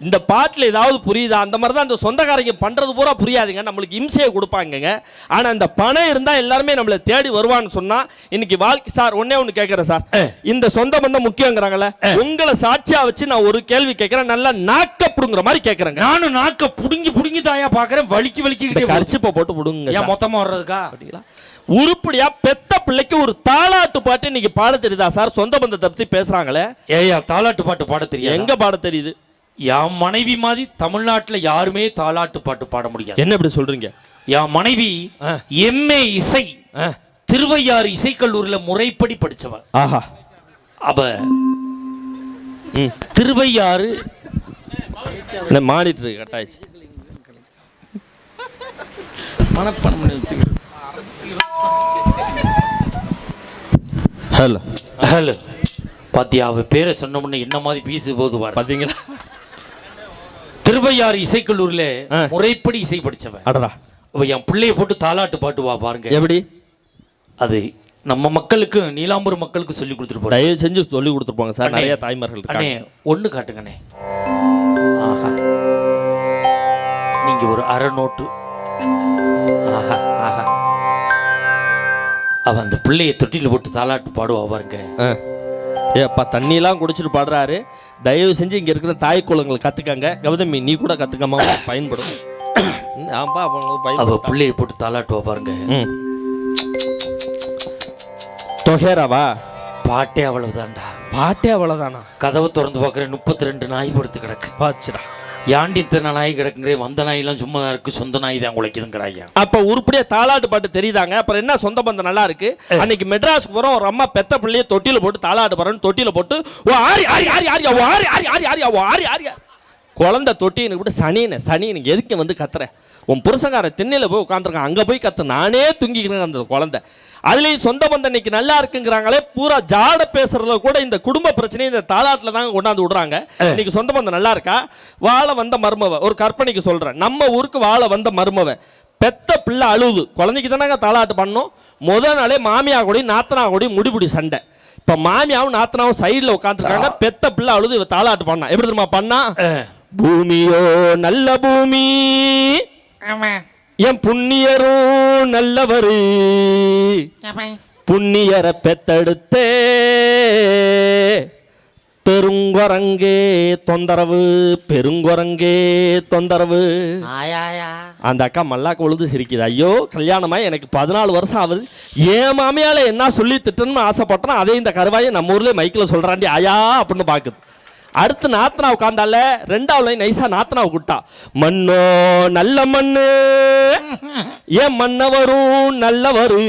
இந்த பாட்டில் ஏதாவது புரியுதா? அந்த மாதிரி தான் இந்த சொந்தக்காரங்க பண்றது பூரா புரியாதுங்க. நம்மளுக்கு இம்சையை கொடுப்பாங்க. ஆனா இந்த பணம் இருந்தா எல்லாருமே நம்மளை தேடி வருவான்னு சொன்னா இன்னைக்கு வாழ்க்கை. சார் ஒன்னே ஒன்று கேட்கறேன் சார், இந்த சொந்த பந்தம் முக்கியங்கிறாங்கல்ல, உங்களை சாட்சியா வச்சு நான் ஒரு கேள்வி கேட்கறேன். நல்லா நாக்க புடுங்குற மாதிரி கேட்கறேங்க. நானும் நாக்க புடுங்கி புடுங்கி தாயா பாக்குறேன். வலிக்கிட்டே கரிச்சிப்ப போட்டு புடுங்க. ஏன் மொத்தமா வர்றதுக்கா? உருப்படியா பெத்த பிள்ளைக்கு ஒரு தாலாட்டு பாட்டு இன்னைக்கு பாட தெரியுதா சார்? சொந்த பந்தத்தை பத்தி பேசுறாங்களே. ஏயா தாலாட்டு பாட்டு பாட தெரியும்? எங்க பாட தெரியுது? என் மனைவி மாதிரி தமிழ்நாட்டில் யாருமே தாலாட்டு பாட்டு பாட முடியாது. என்ன இப்படி சொல்றீங்க? என் மனைவி எம்ஏ இசை திருவையாறு இசைக்கல்லூரியில் முறைப்படி படிச்சவ. ஆஹா. அவ திருவையாறு மானிட்டர் கட்டாயிச்சு. மனப்பணம் பண்ணி வச்சு. ஹலோ ஹலோ பாத்தியா? அவ பேரை சொன்ன முன்ன என்ன மாதிரி பேசு போது பாத்தீங்களா? திருவையாறு இசைக்கல்லூரில முறைப்படி இசை படிச்சவன். அடடா. அவ என் பிள்ளைய போட்டு தாலாட்டு பாட்டு வா பாருங்க. எப்படி? அது நம்ம மக்களுக்கு, நீலாம்பூர் மக்களுக்கு சொல்லி கொடுத்துட்டு தயவு செஞ்சு சொல்லி கொடுத்துருப்பாங்க சார். நிறைய தாய்மார்கள் இருக்காங்க. ஒண்ணு காட்டுங்கண்ணே. ஆஹா, நீங்க ஒரு அரை நோட்டு. ஆஹா ஆஹா. அவ அந்த பிள்ளைய தொட்டில போட்டு தாலாட்டு பாடுவா பாருங்க. ஏப்பா தண்ணியெல்லாம் குடிச்சிட்டு பாடுறாரு. தயவு செஞ்சு இங்கே இருக்கிற தாய் குளங்களை கற்றுக்கங்க. கௌதமி நீ கூட கற்றுக்காம பயன்படும். ஆம்பா அவ பிள்ளையை போட்டு தாலாட்டுவா பாருங்க. தொகேராவா? பாட்டே அவ்வளவுதான்டா. பாட்டே அவ்வளவுதானா? கதவை திறந்து பார்க்குறேன், 32 நாய் படுத்து கிடக்கு. பாச்சுடா. யாண்டி இத்தனை நாய் கிடக்குங்கிறேன். வந்த நாயெல்லாம் சும்மா தான் இருக்கு, சொந்த நாய் தான் குலைக்குதுங்கிறாங்க. அப்ப உருப்படியா தாலாட்டு பாட்டு தெரியுதாங்க. அப்புறம் என்ன சொந்த பந்தம் நல்லா இருக்கு. அன்னைக்கு மெட்ராஸ் போறோம், ஒரு அம்மா பெத்த பிள்ளைய தொட்டில போட்டு தாலாட்டு பாருன்னு தொட்டில போட்டு குழந்தை தொட்டி எனக்கு விட்டு சனி எனக்கு எதுக்கு வந்து கத்துற? உன் புருஷங்கார திண்ணையில் போய் உட்காந்துருக்கான், அங்கே போய் கத்து, நானே தூங்கிக்கிறேன் அந்த குழந்தை. அதுலேயும் சொந்த பந்தம் இன்னைக்கு நல்லா இருக்குங்கிறாங்களே, பூரா ஜாட பேசுறதுல கூட இந்த குடும்ப பிரச்சனையை இந்த தாளாட்டில் தாங்க கொண்டாந்து விடுறாங்க. இன்னைக்கு சொந்த பந்தம் நல்லா இருக்கா? வாழ வந்த மருமவ, ஒரு கற்பனைக்கு சொல்கிறேன், நம்ம ஊருக்கு வாழ வந்த மருமவ பெத்த பிள்ளை அழுவுது, குழந்தைக்கு தானங்க தாளாட்டு பண்ணணும். முதல் நாளே மாமியா கூடி நாத்தனா கூடி முடிபிடி சண்டை. இப்போ மாமியாவும் நாத்தனாவும் சைடில் உட்காந்துருக்காங்க, பெத்த பிள்ளை அழுது இவ தாளாட்டு பண்ணா. எப்படி தெரியுமா பண்ணா? பூமியோ நல்ல பூமி, என் புண்ணியரும் நல்லவரு, புண்ணியரை பெத்தெடுத்தே பெருங்குரங்கே தொந்தரவு, பெருங்குரங்கே தொந்தரவு. அந்த அக்கா மல்லாக்க உழுது சிரிக்குது. ஐயோ கல்யாணமாய் எனக்கு 14 வருஷம் ஆகுது, ஏன் மாமியால என்ன சொல்லி திட்டணும்னு ஆசைப்பட்டோம், அதே இந்த கருவாயை நம்ம ஊர்லேயே மைக்கில் சொல்கிறாண்டி ஆயா அப்படின்னு பார்க்குது. அடுத்து நாத்தனா உட்காந்தால, ரெண்டாவது நைசா நாத்தனாவை கூட்டா, மண்ணோ நல்ல மண்ணு, ஏன் மன்னவரும் நல்லவரு,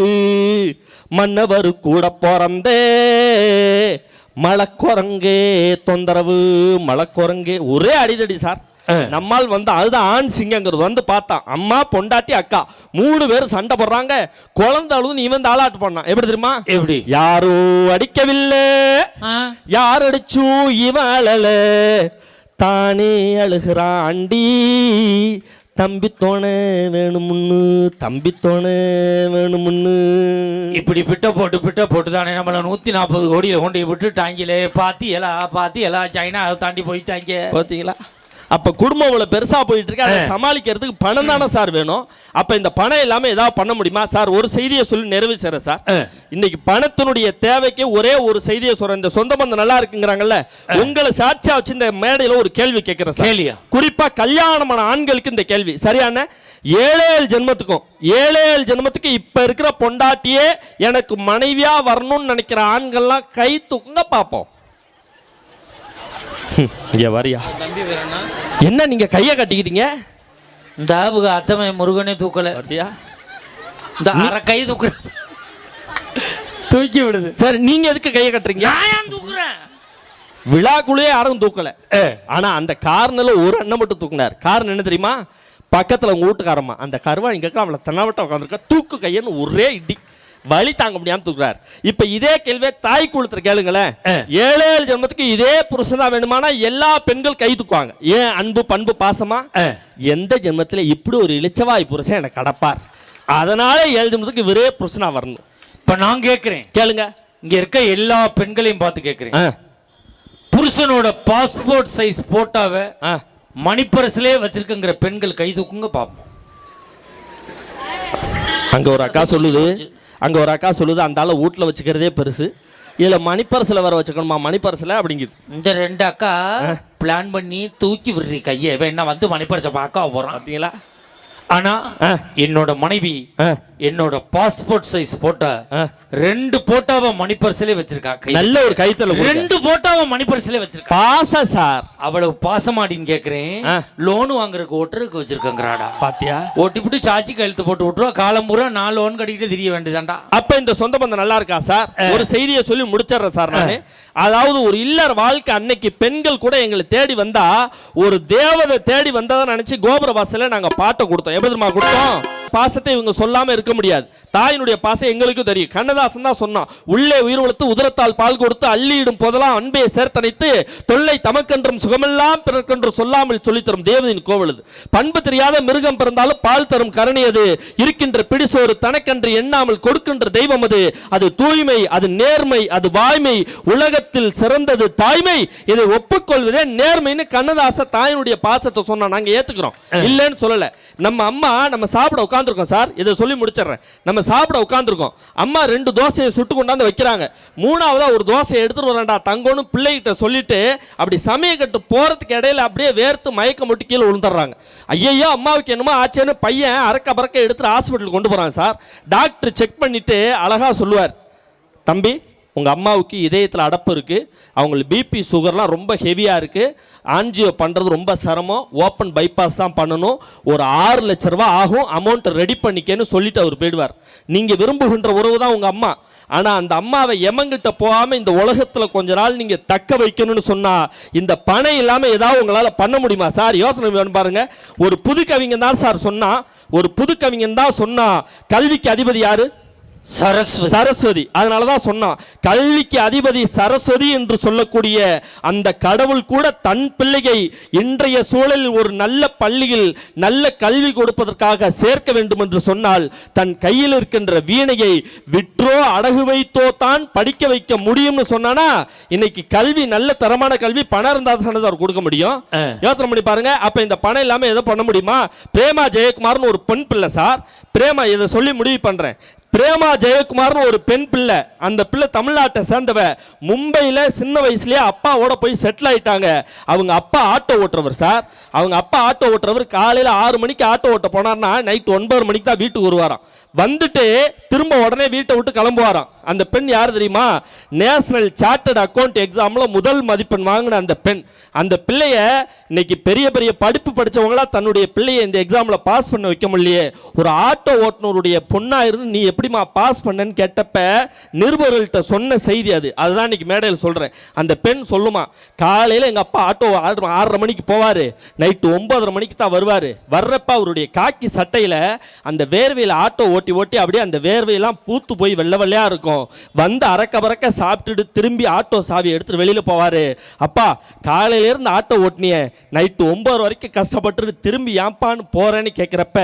மன்னவரு கூட பிறந்தே மலைக்குரங்கே தொந்தரவு, மலைக்குரங்கே. ஒரே அடிதடி சார். நம்மால் வந்து அதுதான் ஆண் சிங்கங்கிறது வந்து பார்த்தான். அம்மா பொண்டாட்டி அக்கா 3 பேரும் சண்டை போடுறாங்க. குழந்தை அழுது இவன் தாளாட்டு பண்ணான். எப்படி தெரியுமா? எப்படி? யாரும் அடிக்கவில்லை, யார் அடிச்சும் இவன் அழல, தானே அழுகிறான் அண்டி, தம்பித்தோணை வேணுமுன்னு தம்பித்தோணை வேணுமுன்னு. இப்படி பிட்ட போட்டு தானே நம்மளை 140 கோடியை கொண்டு விட்டுட்டாங்களே. பாத்தியலா சைனா தாண்டி போயிட்டாங்க பார்த்தீங்களா? அப்போ குடும்பம் இவ்வளோ பெருசாக போயிட்டு இருக்கு. அதை சமாளிக்கிறதுக்கு பணம் தானே சார் வேணும். அப்போ இந்த பணம் இல்லாமல் ஏதாவது பண்ண முடியுமா சார்? ஒரு செய்தியை சொல்லி நிறைவு செய்கிறேன் சார். இன்னைக்கு பணத்தினுடைய தேவைக்கு ஒரே ஒரு செய்தியை சொல்கிறேன். இந்த சொந்த பந்தம் நல்லா இருக்குங்கிறாங்கல்ல, உங்களை சாட்சியா வச்சு இந்த மேடையில் ஒரு கேள்வி கேட்குறேன் சார். கேள்வியா? குறிப்பாக கல்யாணமான ஆண்களுக்கு இந்த கேள்வி சரியான 7 ஜென்மத்துக்கு இப்போ இருக்கிற பொண்டாட்டியே எனக்கு மனைவியா வரணும்னு நினைக்கிற ஆண்கள்லாம் கை தூக்குங்க பார்ப்போம். இங்க வரியா? என்ன நீங்க கையை கட்டிக்கிட்டீங்க? இந்த அத்தமை முருகனே தூக்கல பாத்தியா? இந்த அரை கை தூக்குற தூக்கி விடுது. சார் நீங்க எதுக்கு கையை கட்டுறீங்க? நான் தூக்குறேன். விழாக்குள்ளேயே யாரும் தூக்கல. ஆனா அந்த கார்னல ஒரு அண்ணன் மட்டும் தூக்குனார். காரணம் என்ன தெரியுமா? பக்கத்துல உங்க வீட்டுக்காரம்மா அந்த கருவா இங்க அவளை தென்னாவட்ட உட்காந்துருக்க தூக்கு கையன்னு ஒரே இடி வலி தாங்க முடியாம தூக்குறார். இப்ப இதே கேள்வியை தாய் குளத்துல கேளுங்களேன். 7 ஜென்மத்துக்கு இதே புருஷன் தான் வேணுமானா எல்லா பெண்கள் கை தூக்குவாங்க. ஏன்? அன்பு பண்பு பாசமா. எந்த ஜென்மத்துல இப்படி ஒரு இளிச்சவாய் புருஷன் எனக்கு கடப்பார், அதனால 7 ஜென்மத்துக்கு இவரே புருஷனா வரணும். இப்ப நான் கேட்கிறேன், கேளுங்க. இங்க இருக்க எல்லா பெண்களையும் பார்த்து கேட்கிறேன், புருஷனோட பாஸ்போர்ட் சைஸ் போட்டோவை மணிப்பரசிலே வச்சிருக்கிற பெண்கள் கை தூக்குங்க பாப்போம். அங்க ஒரு அக்கா சொல்லுது அந்த ஆளை வீட்டில் வச்சுக்கிறதே பெருசு, இதில் மணிப்பரசில் வர வச்சுக்கணுமா மணிப்பரசில் அப்படிங்குது. இந்த 2 அக்கா பிளான் பண்ணி தூக்கி விடுறீ கையை வேணா வந்து மணிப்பரசை பார்க்க போகிறான் பார்த்தீங்களா? ஆனா என்னோட மனைவி என்னோட பாஸ்போர்ட் சைஸ் போட்டோ 2 போட்டோவை மணிப்பரிசிலே வச்சிருக்கா. நல்ல ஒரு கைத்தல 2 போட்டோவை மணிப்பரிசிலே வச்சிருக்கா. பாச சார் அவ்வளவு பாசமாடின்னு கேக்குறேன். லோன் வாங்குறதுக்கு ஓட்டுறதுக்கு வச்சிருக்காங்கறாடா. பாத்தியா? ஓட்டிவிட்டு சாச்சி கையெழுத்து போட்டு விட்டுருவா. காலம் பூரா 4 லோன் கட்டிட்டு திரிய வேண்டியதாண்டா. அப்ப இந்த சொந்த பந்தம் நல்லா இருக்கா சார்? ஒரு செய்தியை சொல்லி முடிச்சிடுறேன் சார் நானு. அதாவது ஒரு இல்லற வாழ்க்கை அன்னைக்கு பெண்கள் கூட எங்களை தேடி வந்தா ஒரு தேவதை தேடி வந்ததை நினைச்சு கோபுர வாசல்ல நாங்க பாட்டை கொடுத்தோம். எப்படி தெரியுமா கொடுத்தோம்? பாசத்தை இவங்க சொல்லாம இருக்க முடியாது. தாயினுடைய பாசம் எங்களுக்கும் தெரியும். கண்ணதாசன் தான் சொன்னான், உள்ளே உயிர் வளர்த்து உதரத்தால் பால் கொடுத்து அள்ளியிடும் போதெல்லாம் அன்பே சேர்த்தனைத்து தொல்லை தமக்கென்றும் சுகமெல்லாம் பிறர்க்கென்று சொல்லாமல் சொல்லித்தரும் தேவதின் கோவிலது. பண்பு தெரியாத மிருகம் பிறந்தாலும் பால் தரும் கருணையது. இருக்கின்ற பிடிசோறு தனக்கென்று எண்ணாமல் கொடுக்கின்ற தெய்வம் அது. அது தூய்மை, அது நேர்மை, அது வாய்மை, உலகத்தில் சிறந்தது தாய்மை. இதை ஒப்புக்கொள்வதே நேர்மைன்னு கண்ணதாச தாயினுடைய பாசத்தை சொன்னா நாங்க ஏத்துக்கிறோம், இல்லைன்னு சொல்லல. நம்ம அம்மா நம்ம சாப்பிட உட்காந்துருக்கோம் சார், இதை சொல்லி முடிச்சிடுறேன். நம்ம சாப்பிட உட்காந்துருக்கோம், அம்மா 2 தோசையை சுட்டு கொண்டாந்து வைக்கிறாங்க. 3ஆவதா ஒரு தோசையை எடுத்துட்டு வரேன்டா தங்கன்னு பிள்ளைகிட்ட சொல்லிட்டு அப்படி சமயக்கட்டு போறதுக்கு இடையில அப்படியே வேர்த்து மயக்கம் முட்டி கீழே விழுந்துடுறாங்க. ஐயோ அம்மாவுக்கு என்னமோ ஆச்சுன்னு பையன் அறக்க பறக்க எடுத்துட்டு ஹாஸ்பிட்டல் கொண்டு போறான் சார். டாக்டர் செக் பண்ணிட்டு அழகா சொல்லுவார், தம்பி உங்கள் அம்மாவுக்கு இதயத்தில் அடப்பு இருக்குது, அவங்களுக்கு பிபி சுகர்லாம் ரொம்ப ஹெவியாக இருக்குது, ஆன்ஜியோ பண்ணுறது ரொம்ப சிரமம், ஓப்பன் பைபாஸ் தான் பண்ணணும், ஒரு 6 லட்ச ரூபா ஆகும், அமௌண்ட்டை ரெடி பண்ணிக்கன்னு சொல்லிட்டு அவர் போயிடுவார். நீங்கள் விரும்புகின்ற உறவு தான் உங்கள் அம்மா. ஆனால் அந்த அம்மாவை எமங்கிட்ட போகாமல் இந்த உலகத்தில் கொஞ்ச நாள் நீங்கள் தக்க வைக்கணும்னு சொன்னால் இந்த பணம் இல்லாமல் ஏதாவது உங்களால் பண்ண முடியுமா சார்? யோசனை பாருங்க. ஒரு புது கவிஞன் தான் சார் சொன்னா, கல்விக்கு அதிபதி யாரு? சரஸ்வதி. அதனாலதான் சொன்னான், கல்விக்கு அதிபதி சரஸ்வதி என்று சொல்லக்கூடிய அந்த கடவுள் கூட தன் பிள்ளையை இன்றைய சூழலில் ஒரு நல்ல பள்ளியில் நல்ல கல்வி கொடுப்பதற்காக சேர்க்க வேண்டும் என்று சொன்னால் தன் கையில் இருக்கின்ற வீணையை விற்றோ அடகு வைத்தோ தான் படிக்க வைக்க முடியும்னு சொன்னானா, இன்னைக்கு கல்வி நல்ல தரமான கல்வி பணம் இருந்தால் அவர் கொடுக்க முடியும். யோசனை பண்ணி பாருங்க. அப்ப இந்த பணம் இல்லாம எதை பண்ண முடியுமா? பிரேமா ஜெயக்குமார்னு ஒரு பெண் பிள்ளை சார். பிரேமா இதை சொல்லி முடிவு பண்றேன். பிரேமா ஜெயக்குமார்னு ஒரு பெண் பிள்ளை, அந்த பிள்ளை தமிழ்நாட்டை சேர்ந்தவ. மும்பையில் சின்ன வயசுலேயே அப்பாவோட போய் செட்டில் ஆயிட்டாங்க. அவங்க அப்பா ஆட்டோ ஓட்டுறவர் சார். காலையில் 6 மணிக்கு ஆட்டோ ஓட்ட போனார்னா நைட்டு 9 மணிக்கு தான் வீட்டுக்கு வருவாராம். வந்துட்டு திரும்ப உடனே வீட்டை விட்டு கிளம்புவாராம். அந்த பெண் யார் தெரியுமா? நேஷனல் சார்ட்டர்ட் அக்கௌண்ட் எக்ஸாம்ல முதல் மதிப்பெண் வாங்கின அந்த பெண். அந்த பிள்ளைய இன்னைக்கு பெரிய பெரிய படிப்பு படிச்சவங்களா தன்னுடைய பிள்ளைய இந்த எக்ஸாம்ல பாஸ் பண்ண வைக்க முடியலையே. ஒரு ஆட்டோ ஓட்டுநருடைய பொண்ணா இருந்து நீ எப்படிமா பாஸ் பண்ணன்னு கேட்டப்ப நிருபர்கள்ட்ட சொன்ன செய்தி அதுதான் இன்னைக்கு மேடையில் சொல்றேன். அந்த பெண் சொல்லுமா, காலையில எங்க அப்பா ஆட்டோ 6:30 மணிக்கு போவாரு, நைட்டு 9:30 மணிக்கு தான் வருவாரு. வர்றப்ப அவருடைய காக்கி சட்டையில அந்த வேர்வையில ஆட்டோ ஓட்டி அப்படியே அந்த வேர்வையெல்லாம் பூத்து போய் வெள்ளை வெள்ளையா இருக்கும். இருக்கும். வந்து அறக்க பறக்க சாப்பிட்டுட்டு திரும்பி ஆட்டோ சாவி எடுத்துட்டு வெளியில் போவார். அப்பா காலையிலேருந்து ஆட்டோ ஓட்டினியே, நைட்டு 9 வரைக்கும் கஷ்டப்பட்டுட்டு திரும்பி ஏன்ப்பான்னு போகிறேன்னு கேட்குறப்ப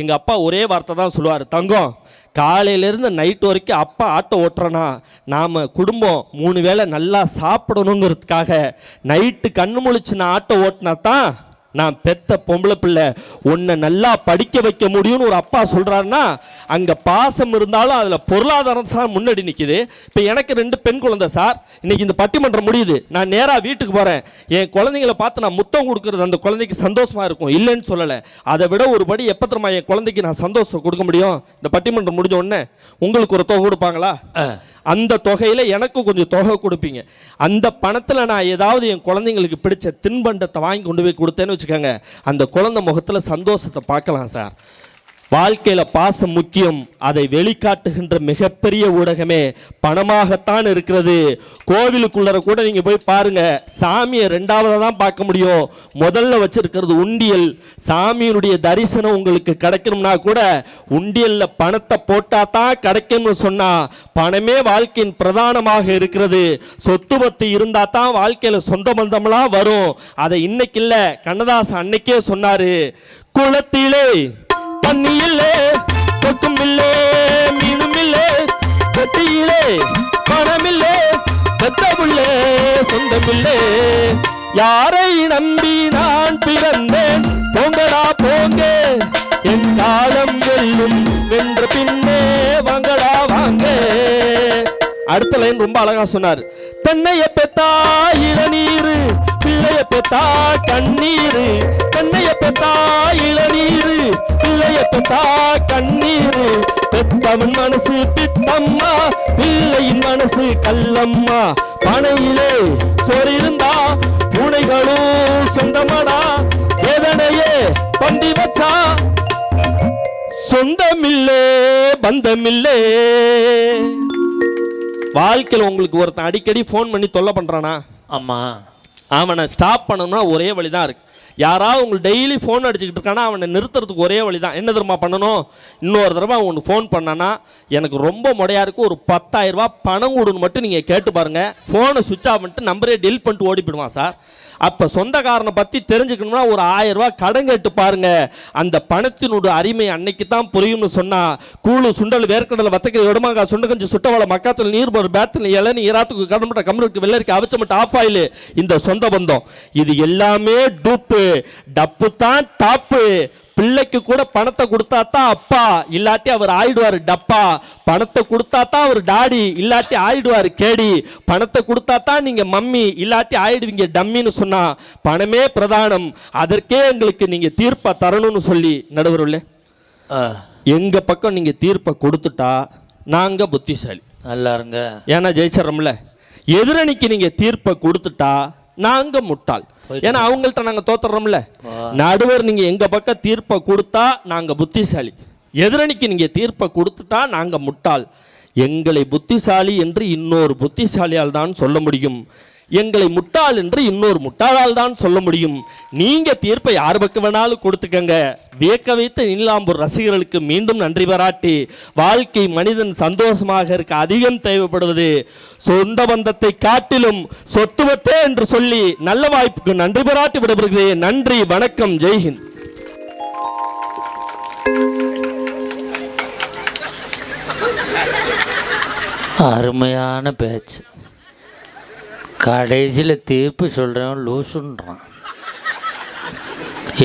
எங்கள் அப்பா ஒரே வார்த்தை தான் சொல்லுவார், தங்கம் காலையிலேருந்து நைட்டு வரைக்கும் அப்பா ஆட்டோ ஓட்டுறனா நாம் குடும்பம் 3 வேளை நல்லா சாப்பிடணுங்கிறதுக்காக நைட்டு கண்ணு முழிச்சு நான் ஆட்டோ ஓட்டினா தான் நான் பெத்த பொம்பளை பிள்ளை உன்னை நல்லா படிக்க வைக்க முடியும்னு ஒரு அப்பா சொல்கிறாருன்னா அங்கே பாசம் இருந்தாலும் அதில் பொருளாதாரம் சார் முன்னாடி நிற்கிது. இப்போ எனக்கு 2 பெண் குழந்தை சார். இன்றைக்கி இந்த பட்டிமன்றம் முடியுது, நான் நேராக வீட்டுக்கு போகிறேன். என் குழந்தைங்களை பார்த்து நான் முத்தம் கொடுக்குறது அந்த குழந்தைக்கு சந்தோஷமாக இருக்கும், இல்லைன்னு சொல்லலை. அதை விட ஒரு படி எப்போ தெரியுமா என் குழந்தைக்கு நான் சந்தோஷம் கொடுக்க முடியும்? இந்த பட்டிமன்றம் முடிஞ்ச உடனே உங்களுக்கு ஒரு தொகை கொடுப்பாங்களா? அந்த தொகையில் எனக்கு கொஞ்சம் தொகை கொடுப்பீங்க. அந்த பணத்தில் நான் ஏதாவது என் குழந்தைங்களுக்கு பிடிச்ச தின்பண்டத்தை வாங்கி கொண்டு போய் கொடுத்தேன்னு வச்சுக்கோங்க, அந்த குழந்தை முகத்தில் சந்தோஷத்தை பார்க்கலாம் சார். வாழ்க்கையில் பாசம் முக்கியம். அதை வெளிக்காட்டுகின்ற மிகப்பெரிய ஊடகமே பணமாகத்தான் இருக்கிறது. கோவிலுக்குள்ளர கூட நீங்கள் போய் பாருங்க, சாமியை 2ஆவதாக தான் பார்க்க முடியும். முதல்ல வச்சிருக்கிறது உண்டியல். சாமியினுடைய தரிசனம் உங்களுக்கு கிடைக்கணும்னா கூட உண்டியலில் பணத்தை போட்டால் தான் கிடைக்கும்னு சொன்னால் பணமே வாழ்க்கையின் பிரதானமாக இருக்கிறது. சொத்து பத்து இருந்தால் தான் வாழ்க்கையில் சொந்த பந்தமெல்லாம் வரும். அதை இன்னைக்கு இல்லை, கண்ணதாசன் அன்னைக்கே சொன்னார், குளத்திலே தண்ணி இல்லே, கொக்கும் இல்லே, மீனும் இல்லே, கட்டியிலே பணம் இல்லே, பெத்தவுள்ளே சொந்தம் இல்லே, யாரை நம்பி நான் பிறந்தேன், போங்கடா போங்க என் காலம் வெல்லும், வென்ற பின்னே வாங்கடா வாங்க. அடுத்த லைன் ரொம்ப அழகா சொன்னார், தென்னைய பெத்தா இளநீரு, பிள்ளைய பெத்தா கண்ணீரு, தென்னைய பெத்தா இளநீரு, பிள்ளைய பெத்தா கண்ணீரு, பெத்தவன் மனசு பித்தம்மா, பிள்ளையின் மனசு கல்லம்மா, பனையிலே சோறு இருந்தா பூனைகளும் சொந்தமடா, எதனையே பந்தி வச்சா சொந்தமில்லே பந்தமில்லே. வாழ்க்கையில் உங்களுக்கு ஒருத்தன் அடிக்கடி ஃபோன் பண்ணி தொல்லை பண்ணுறானா? ஆமாம். அவனை ஸ்டாப் பண்ணணும்னா ஒரே வழி தான் இருக்குது. யாராவது உங்களுக்கு டெய்லி ஃபோன் அடிச்சுக்கிட்டு இருக்கானா அவனை நிறுத்துறதுக்கு ஒரே வழி தான். என்ன தெரியுமா பண்ணணும்? இன்னொரு தடவை அவனுக்கு ஃபோன் பண்ணானா எனக்கு ரொம்ப முடையா இருக்குது, ஒரு 10,000 ரூபா பணம் கொடுன்னு மட்டும் நீங்கள் கேட்டு பாருங்கள். ஃபோனை சுவிட்ச் ஆஃப் பண்ணிட்டு நம்பரே டெலிட் பண்ணிட்டு ஓடிப்பிடுவான் சார். அப்போ சொந்தக்காரனை பற்றி தெரிஞ்சுக்கணும்னா ஒரு 1000 ரூபா கடன் கேட்டு பாருங்க. அந்த பணத்தினுடைய அருமை அன்னைக்கு தான் புரியும்னு சொன்னால், கூழு சுண்டல் வேர்க்கடலை வத்தக்கை இடமாங்க சுண்டு கஞ்சி சுட்டவளை மக்காத்தில் நீர் ஒரு பேத்தில் இளநீ இராத்துக்கு கடம்பட்ட கம்மிட்டு வெள்ளரிக்கு அவிச்சமட்ட ஆஃப் ஆயில், இந்த சொந்த பந்தம் இது எல்லாமே டூப்பு. டப்பு தான் டாப்பு. பிள்ளைக்கு கூட பணத்தை கொடுத்தா தான் அப்பா, இல்லாட்டி அவர் ஆயிடுவார் டப்பா. பணத்தை கொடுத்தா தான் அவர் டாடி, இல்லாட்டி ஆயிடுவார் கேடி. பணத்தை கொடுத்தா தான் நீங்க மம்மி, இல்லாட்டி ஆயிடுவீங்க டம்மின்னு சொன்னா பணமே பிரதானம். அதற்கே எங்களுக்கு நீங்க தீர்ப்பை தரணும்னு சொல்லி நடுவர்களே, எங்க பக்கம் நீங்க தீர்ப்பை கொடுத்துட்டா நாங்க புத்திசாலி. நல்லா இருங்க, ஏன்னா ஜெயிச்சிடறோம்ல. எதிரணிக்கு நீங்க தீர்ப்பை கொடுத்துட்டா நாங்க முட்டாள், ஏன்னா அவங்கள்ட்ட நாங்க தோத்துறோம்ல. நடுவர் நீங்க எங்க பக்கம் தீர்ப்பை கொடுத்தா நாங்க புத்திசாலி, எதிரணிக்கு நீங்க தீர்ப்பை கொடுத்துட்டா நாங்க முட்டாள். எங்களை புத்திசாலி என்று இன்னொரு புத்திசாலியால் தான் சொல்ல முடியும், எங்களை முட்டாள் என்று இன்னொரு முட்டாளால் தான் சொல்ல முடியும். நீங்க தீர்ப்பை யார் பக்கம் வேணாலும் கொடுத்துக்கங்க. வியக்க வைத்த நீலாம்பூர் ரசிகர்களுக்கு மீண்டும் நன்றி பாராட்டி, வாழ்க்கை மனிதன் சந்தோஷமாக இருக்க அதிகம் தேவைப்படுவது சொந்த பந்தத்தை காட்டிலும் சொத்துவத்தே என்று சொல்லி நல்ல வாய்ப்புக்கு நன்றி பாராட்டி விடைபெறுகிறேன். நன்றி, வணக்கம், ஜெய்ஹிந்த். அருமையான பேச்சு. கடைசியில் தீர்ப்பு சொல்கிறவன் லூசுன்றான்.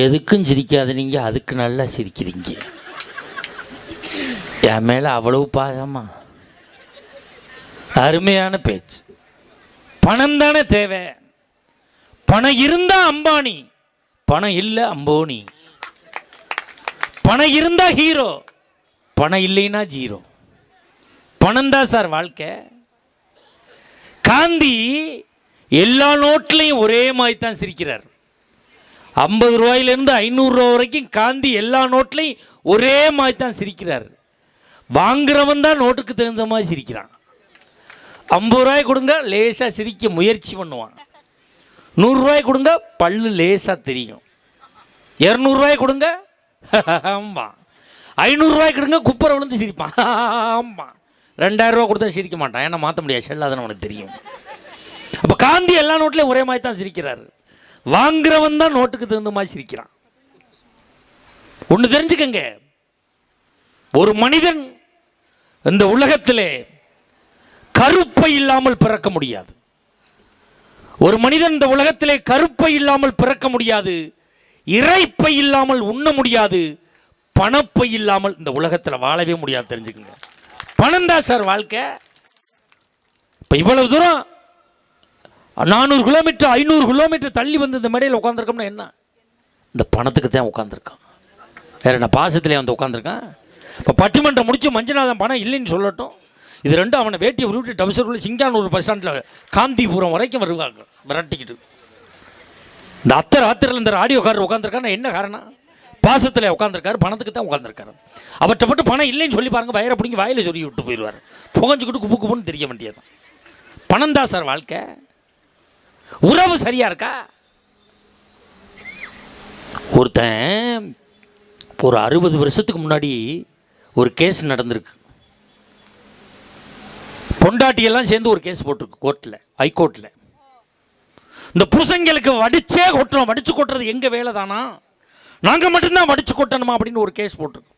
எதுக்கும் சிரிக்காத நீங்கள், அதுக்கு நல்லா சிரிக்கிறீங்க. என் மேலே அவ்வளவு பாசமா? அருமையான பேச்சு. பணம் தானே தேவை. பணம் இருந்தால் அம்பானி, பணம் இல்லை அம்போனி. பணம் இருந்தால் ஹீரோ, பணம் இல்லைன்னா ஜீரோ. பணம் தான் சார் வாழ்க்கை. காந்தி எல்லா நோட்லையும் ஒரே மாதிரி தான் சிரிக்கிறார். 50 ரூபாயிலிருந்து 500 ரூபா வரைக்கும் காந்தி எல்லா நோட்லையும் ஒரே மாதிரி தான் சிரிக்கிறார். வாங்குறவன் தான் நோட்டுக்கு தகுந்த மாதிரி சிரிக்கிறான். 50 ரூபாய் கொடுங்க, லேசாக சிரிக்க முயற்சி பண்ணுவான். 100 ரூபாய் கொடுங்க, பல்லு லேசாக தெரியும். 200 ரூபாய் கொடுங்க, ஆமாம். 500 ரூபாய் கொடுங்க, குப்பரை விழுந்து சிரிப்பான். ஆமாம். 2000 ரூபா கொடுத்தா சிரிக்க மாட்டான், ஏன்னா மாற்ற முடியாது, செல்லாதுன்னு அவனுக்கு தெரியும். அப்போ காந்தி எல்லா நோட்லையும் ஒரே மாதிரி தான் சிரிக்கிறாரு, வாங்குறவன் தான் நோட்டுக்கு தகுந்த மாதிரி சிரிக்கிறான். ஒன்று தெரிஞ்சுக்கங்க, ஒரு மனிதன் இந்த உலகத்திலே கருப்பை இல்லாமல் பிறக்க முடியாது. ஒரு மனிதன் இந்த உலகத்திலே கருப்பை இல்லாமல் பிறக்க முடியாது, இறைப்பை இல்லாமல் உண்ண முடியாது, பணப்பை இல்லாமல் இந்த உலகத்தில் வாழவே முடியாது. தெரிஞ்சுக்கங்க, பணம் தான் சார் வாழ்க்கை. இப்போ இவ்வளவு தூரம் 400 கிலோமீட்டர் 500 கிலோமீட்டர் தள்ளி வந்து இந்த மேடையில் உட்காந்துருக்கோம்னா என்ன? இந்த பணத்துக்கு தான் உட்காந்துருக்கான், வேற என்ன பாசத்திலே வந்து உட்காந்துருக்கான். இப்போ பட்டிமன்றம் முடிச்சு மஞ்சநாதன் பணம் இல்லைன்னு சொல்லட்டும், இது ரெண்டும் அவனை வேட்டியை விட்டு டவுசருக்குள்ள சிங்கானூர் பஸ் ஸ்டாண்டில் காந்திபுரம் வரைக்கும் வருவாங்க விரட்டிக்கிட்டு. இந்த அத்தர் இந்த ஆடியோக்காரர் உட்காந்துருக்காரு, என்ன காரணம்? பாசத்தில் உட்காந்துருக்காரு, பணத்துக்கு தான் உட்காந்துருக்காரு. அவற்றை மட்டும் பணம் இல்லைன்னு சொல்லி பாருங்க, வயிறை பிடிங்கி வாயில சொல்லி விட்டு போயிடுவார், புகஞ்சுக்கிட்டு குப்பு குப்புன்னு தெரிய வேண்டியதான். பணம் தான் சார் வாழ்க்கை. உறவு சரியா இருக்கா? ஒருத்தன் ஒரு 60 வருஷத்துக்கு முன்னாடி ஒரு கேஸ் நடந்திருக்கு. பொண்டாட்டியெல்லாம் சேர்ந்து ஒரு கேஸ் போட்டிருக்கு கோர்ட்டில், ஹைகோர்ட்டில். இந்த புருஷங்களுக்கு வடிச்சே கொட்டுறோம், வடிச்சு கொட்டுறது எங்க வேலை தானா, நாங்கள் மட்டும்தான் வடிச்சு கொட்டணுமா அப்படின்னு ஒரு கேஸ் போட்டிருக்கு.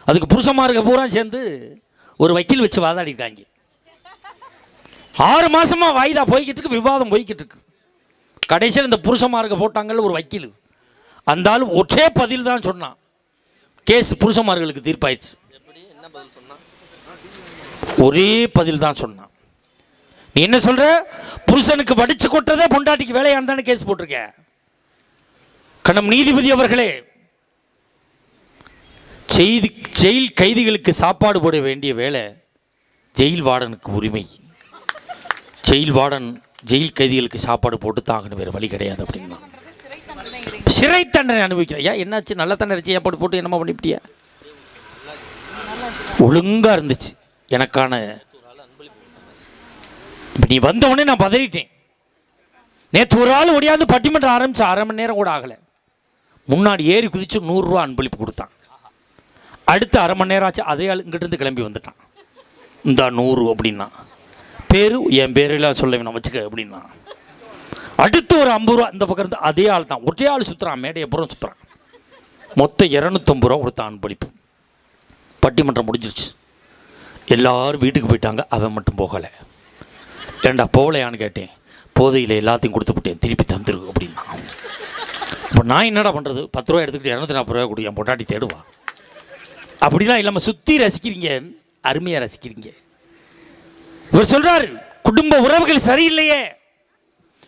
அதுக்கு புருஷமார்க பூரா சேர்ந்து ஒரு வக்கீல் வச்சு வாதாடிருக்காங்க. 6 மாசமா வாய்தா போய்கிட்டு இருக்கு, விவாதம் போய்கிட்டு இருக்கு. கடைசியில் இந்த புருஷமார்க போட்டாங்கல்ல ஒரு வக்கீல், அந்த ஆள் ஒரே பதில் தான் சொன்னான், கேஸ் புருஷமார்களுக்கு தீர்ப்பாயிடுச்சு. ஒரே பதில் தான் சொன்னான். நீ என்ன சொல்ற? புருஷனுக்கு வடிச்சு கொட்டதே பொண்டாட்டிக்கு வேலையான்னு தானே கேஸ் போட்டிருக்க. கணம் நீதிபதி அவர்களே, ஜெயில் கைதிகளுக்கு சாப்பாடு போட வேண்டிய வேலை ஜெயில் வார்டனுக்கு உரிமை. ஜெயில் வார்டன் ஜெயில் கைதிகளுக்கு சாப்பாடு போட்டு தாங்கன்னு வேறு வழி கிடையாது அப்படின்னா சிறை தண்டனை அனுபவிக்கிறேன். ஐயா என்னாச்சு? நல்ல தண்டனை சாப்பாடு போட்டு என்னமா பண்ணிவிட்டியா? ஒழுங்கா இருந்துச்சு எனக்கான. இப்போ நீ வந்தவொடனே நான் பதறிட்டேன். நேற்று ஒரு ஆள் ஒடியாந்து பட்டிமன்றம் ஆரம்பிச்சு 1/2 மணி நேரம் கூட ஆகலை, முன்னாடி ஏறி குதிச்சு 100 ரூபா அன்பளிப்பு கொடுத்தான். அடுத்து 1/2 மணி நேரம் ஆச்சு, அதே ஆள் இங்கிட்டிருந்து கிளம்பி வந்துட்டான். இந்த 100 அப்படின்னா பேரு என் பேரெல்லாம் சொல்ல வேணாம் வச்சுக்க அப்படின்னா. அடுத்து ஒரு 50 ரூபா இந்த பக்கம் இருந்து அதே ஆள் தான், ஒரே ஆள் சுற்றுறான், மேடையை புறம் சுற்றுறான். மொத்தம் 250 ரூபா கொடுத்தான் அன்பளிப்பு. பட்டிமன்றம் முடிஞ்சிருச்சு, எல்லாரும் வீட்டுக்கு போயிட்டாங்க, அவன் மட்டும் போகலை. ஏண்டா போகலையான்னு கேட்டேன். போதையில் எல்லாத்தையும் கொடுத்துவிட்டேன், திருப்பி தந்துரு அப்படின்னா. இப்போ நான் என்னடா பண்ணுறது? 10 ரூபா எடுத்துக்கிட்டு 240 ரூபா கொடு, என் பொண்டாட்டி தேடுவா. அப்படிலாம் இல்லாமல் சுற்றி ரசிக்கிறீங்க, அருமையாக ரசிக்கிறீங்க. இவர் சொல்றாரு, குடும்ப உறவுகள் சரியில்லையே,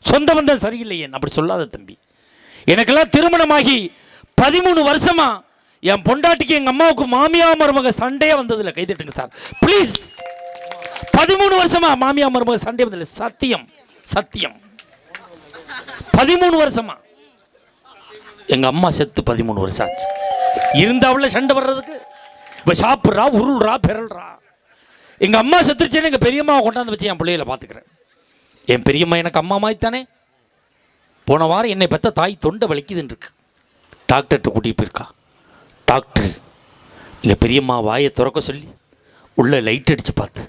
சொந்த பந்தம் சரியில்லையே. அப்படி சொல்லாத தம்பி. எனக்கெல்லாம் திருமணமாகி 13 வருஷமா என் பொண்டாட்டிக்கு எங்க அம்மாவுக்கு மாமியா மருமக சண்டையே வந்ததில்லை. கைதட்டுங்க சார் ப்ளீஸ். 13 வருஷமா மாமியா மருமக சண்டை வந்ததில்லை. சத்தியம் சத்தியம். 13 வருஷமா. எங்க அம்மா செத்து 13 வருஷம் ஆச்சு. இருந்தாவில் சண்டை வர்றதுக்கு இப்போ சாப்பிட்றா, உருள்றா, பிறல்றா. எங்க அம்மா செத்துருச்சேன்னு எங்க பெரியம்மாவை கொண்டாந்து வச்சு என் பிள்ளைகளை பார்த்துக்கிறேன். என் பெரியம்மா எனக்கு அம்மா மாதிரி தானே. போன வாரம் என்னை பெற்ற தாய் தொண்டை வலிக்குதுன்னு இருக்கு, டாக்டர்கிட்ட கூட்டிகிட்டு போயிருக்கா. டாக்டர் எங்கள் பெரியம்மா வாயை திறக்க சொல்லி உள்ளே லைட் அடித்து பார்த்து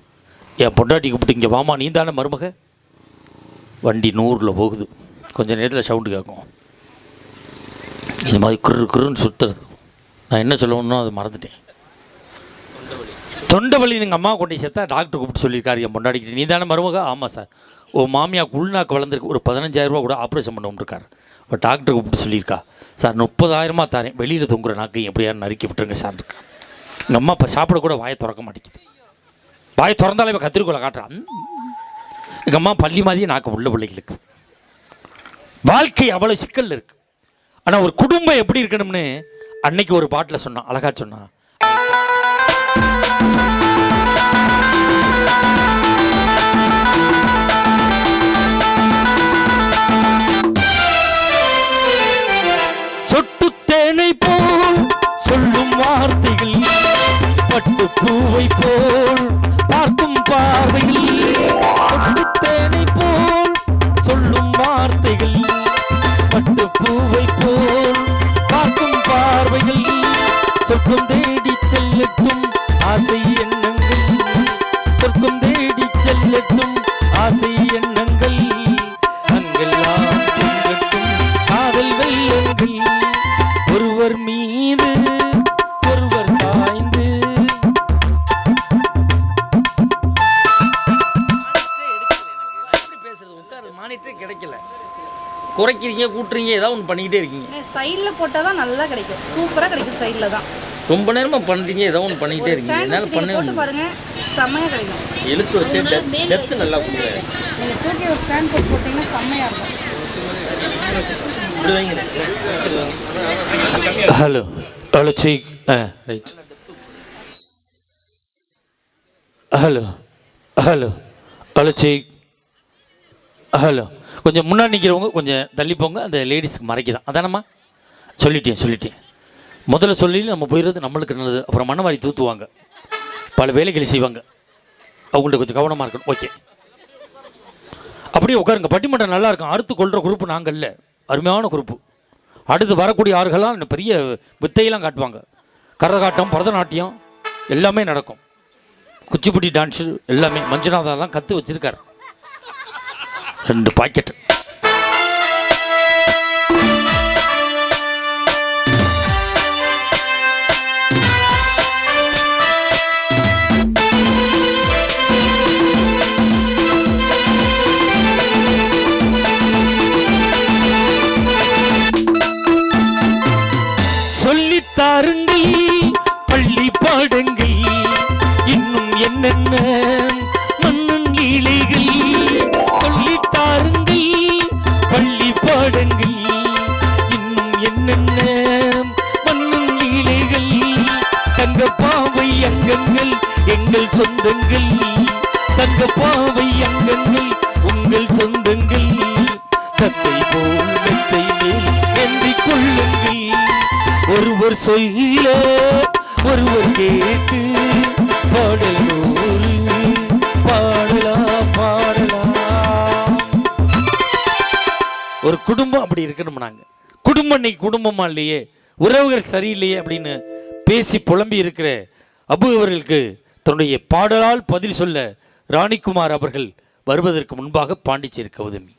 என் பொண்டாட்டி கூப்பிட்டு, இங்கே வாமா நீ தானே மருமக. வண்டி 100ல் போகுது, கொஞ்சம் நேரத்தில் சவுண்டு கேட்கும். இது மாதிரி குருன்னு சுற்றுறது. நான் என்ன சொல்லணும்னோ அதை மறந்துட்டேன். தொண்டை வலி எங்கள் அம்மா கொண்டு சேர்த்தா டாக்டர் கூப்பிட்டு சொல்லியிருக்காரு, என் பொண்டாடிக்கிட்டு நீ தானே மருமக. ஆமாம் சார். ஓ மாமியாவுக்கு உள்நாக்கு வளர்ந்துருக்கு, ஒரு 15,000 ரூபா கூட ஆப்ரேஷன் பண்ண இருக்கார். இப்போ டாக்டர் கூப்பிட்டு சொல்லியிருக்கா, சார் 30,000 தரேன், வெளியில் தொங்குற நாக்கு எப்படியாரும் நறுக்கி விட்டுருங்க சார் இருக்கா. எங்கள் அம்மா இப்போ சாப்பிட கூட வாயை திறக்க மாட்டேங்குது. வாயை திறந்தாலே இப்போ கத்திரிக்கோளை காட்டுறான். எங்கள் அம்மா பள்ளி மாதிரியே நாக்கு உள்ள பிள்ளைகளுக்கு. வாழ்க்கை அவ்வளோ சிக்கல் இருக்கு. ஆனால் ஒரு குடும்பம் எப்படி இருக்கணும்னு அன்னைக்கு ஒரு பாட்டில் சொன்னான், அழகா சொன்னான். சொட்டு தேனை போல் சொல்லும் வார்த்தைகள், பட்டு பூவை போல் பார்க்கும் பார்வைகள். சொட்டு தேனை போல் சொல்லும் வார்த்தைகள், பட்டு பூவை போல் பார்க்கும் பார்வைகள். சொர்க்கம் தேடி செல்லட்டும் ஆசை எண்ணங்கள், குறைக்கிறீங்க கூட்டுறீங்க ஏதாவது ஒன்று பண்ணிக்கிட்டே இருக்கீங்க. சைடில் போட்டால் தான் நல்லா கிடைக்கும், சூப்பராக கிடைக்கும். சைடில் தான் ரொம்ப நேரமாக பண்ணுறீங்க, ஏதோ ஒன்று பண்ணிக்கிட்டே இருக்கீங்க. என்னால் பண்ண போட்டு பாருங்க, செம்மையாக கிடைக்கும். இழுத்து வச்சு டெப்த் நல்லா கொடுக்குறேன். நீங்கள் தூக்கி ஒரு ஸ்டாண்ட் போட்டு போட்டிங்கன்னா செம்மையாக இருக்கும். Hello hello check right. Hello hello hello check. Hello கொஞ்சம் முன்னாடி நிற்கிறவங்க கொஞ்சம் தள்ளி போங்க, அந்த லேடிஸ்க்கு மறைக்குதான். அதானம்மா சொல்லிட்டேன். முதல்ல சொல்லி நம்ம போயிடுறது நம்மளுக்கு நல்லது. அப்புறம் மண்ணவாரி தூத்துவாங்க, பல வேலைகள் செய்வாங்க. அவங்கள்ட்ட கொஞ்சம் கவனமாக இருக்கணும். ஓகே, அப்படியே உட்காருங்க. பட்டிமன்றம் நல்லா இருக்கும். அறுத்து கொள்கிற குரூப்பு நாங்கள் இல்லை, அருமையான குரூப்பு. அடுத்து வரக்கூடிய ஆறுகள்லாம் இன்னும் பெரிய வித்தையெல்லாம் காட்டுவாங்க. கரகாட்டம், பரதநாட்டியம் எல்லாமே நடக்கும். குச்சிப்புடி டான்ஸு எல்லாமே மஞ்சுநாதெல்லாம் கற்று வச்சுருக்கார். 2 பாக்கெட். சொல்லித்தாருங்கள் பள்ளி பாடங்கள், இன்னும் என்னென்ன மன்னன் லீலைகள். சொல்லித்தாருங்கள் பள்ளி பாடங்கள், இன்னும் என்னென்ன மன்னன் லீலைகள். தங்கப்பாவை அங்கங்கள் எங்கள் சொந்தங்கள், தங்கப்பாவை அங்கங்கள் உங்கள் சொந்தங்கள். தத்தை போல் மெத்தை மேல் ஏந்திக் கொள்ளுங்கள், ஒருவர் சொல்ல ஒருவர் கேட்டு பாடல் பாடலாம். ஒரு குடும்பம் அப்படி இருக்கணும். நாங்கள் குடும்பம் இன்னைக்கு குடும்பமா இல்லையே, உறவுகள் சரியில்லையே அப்படின்னு பேசி புலம்பி இருக்கிற அபு அவர்களுக்கு தன்னுடைய பாடலால் பதில் சொல்ல ராணிக்குமார் அவர்கள் வருவதற்கு முன்பாக பாண்டிச்சேரி கௌதமி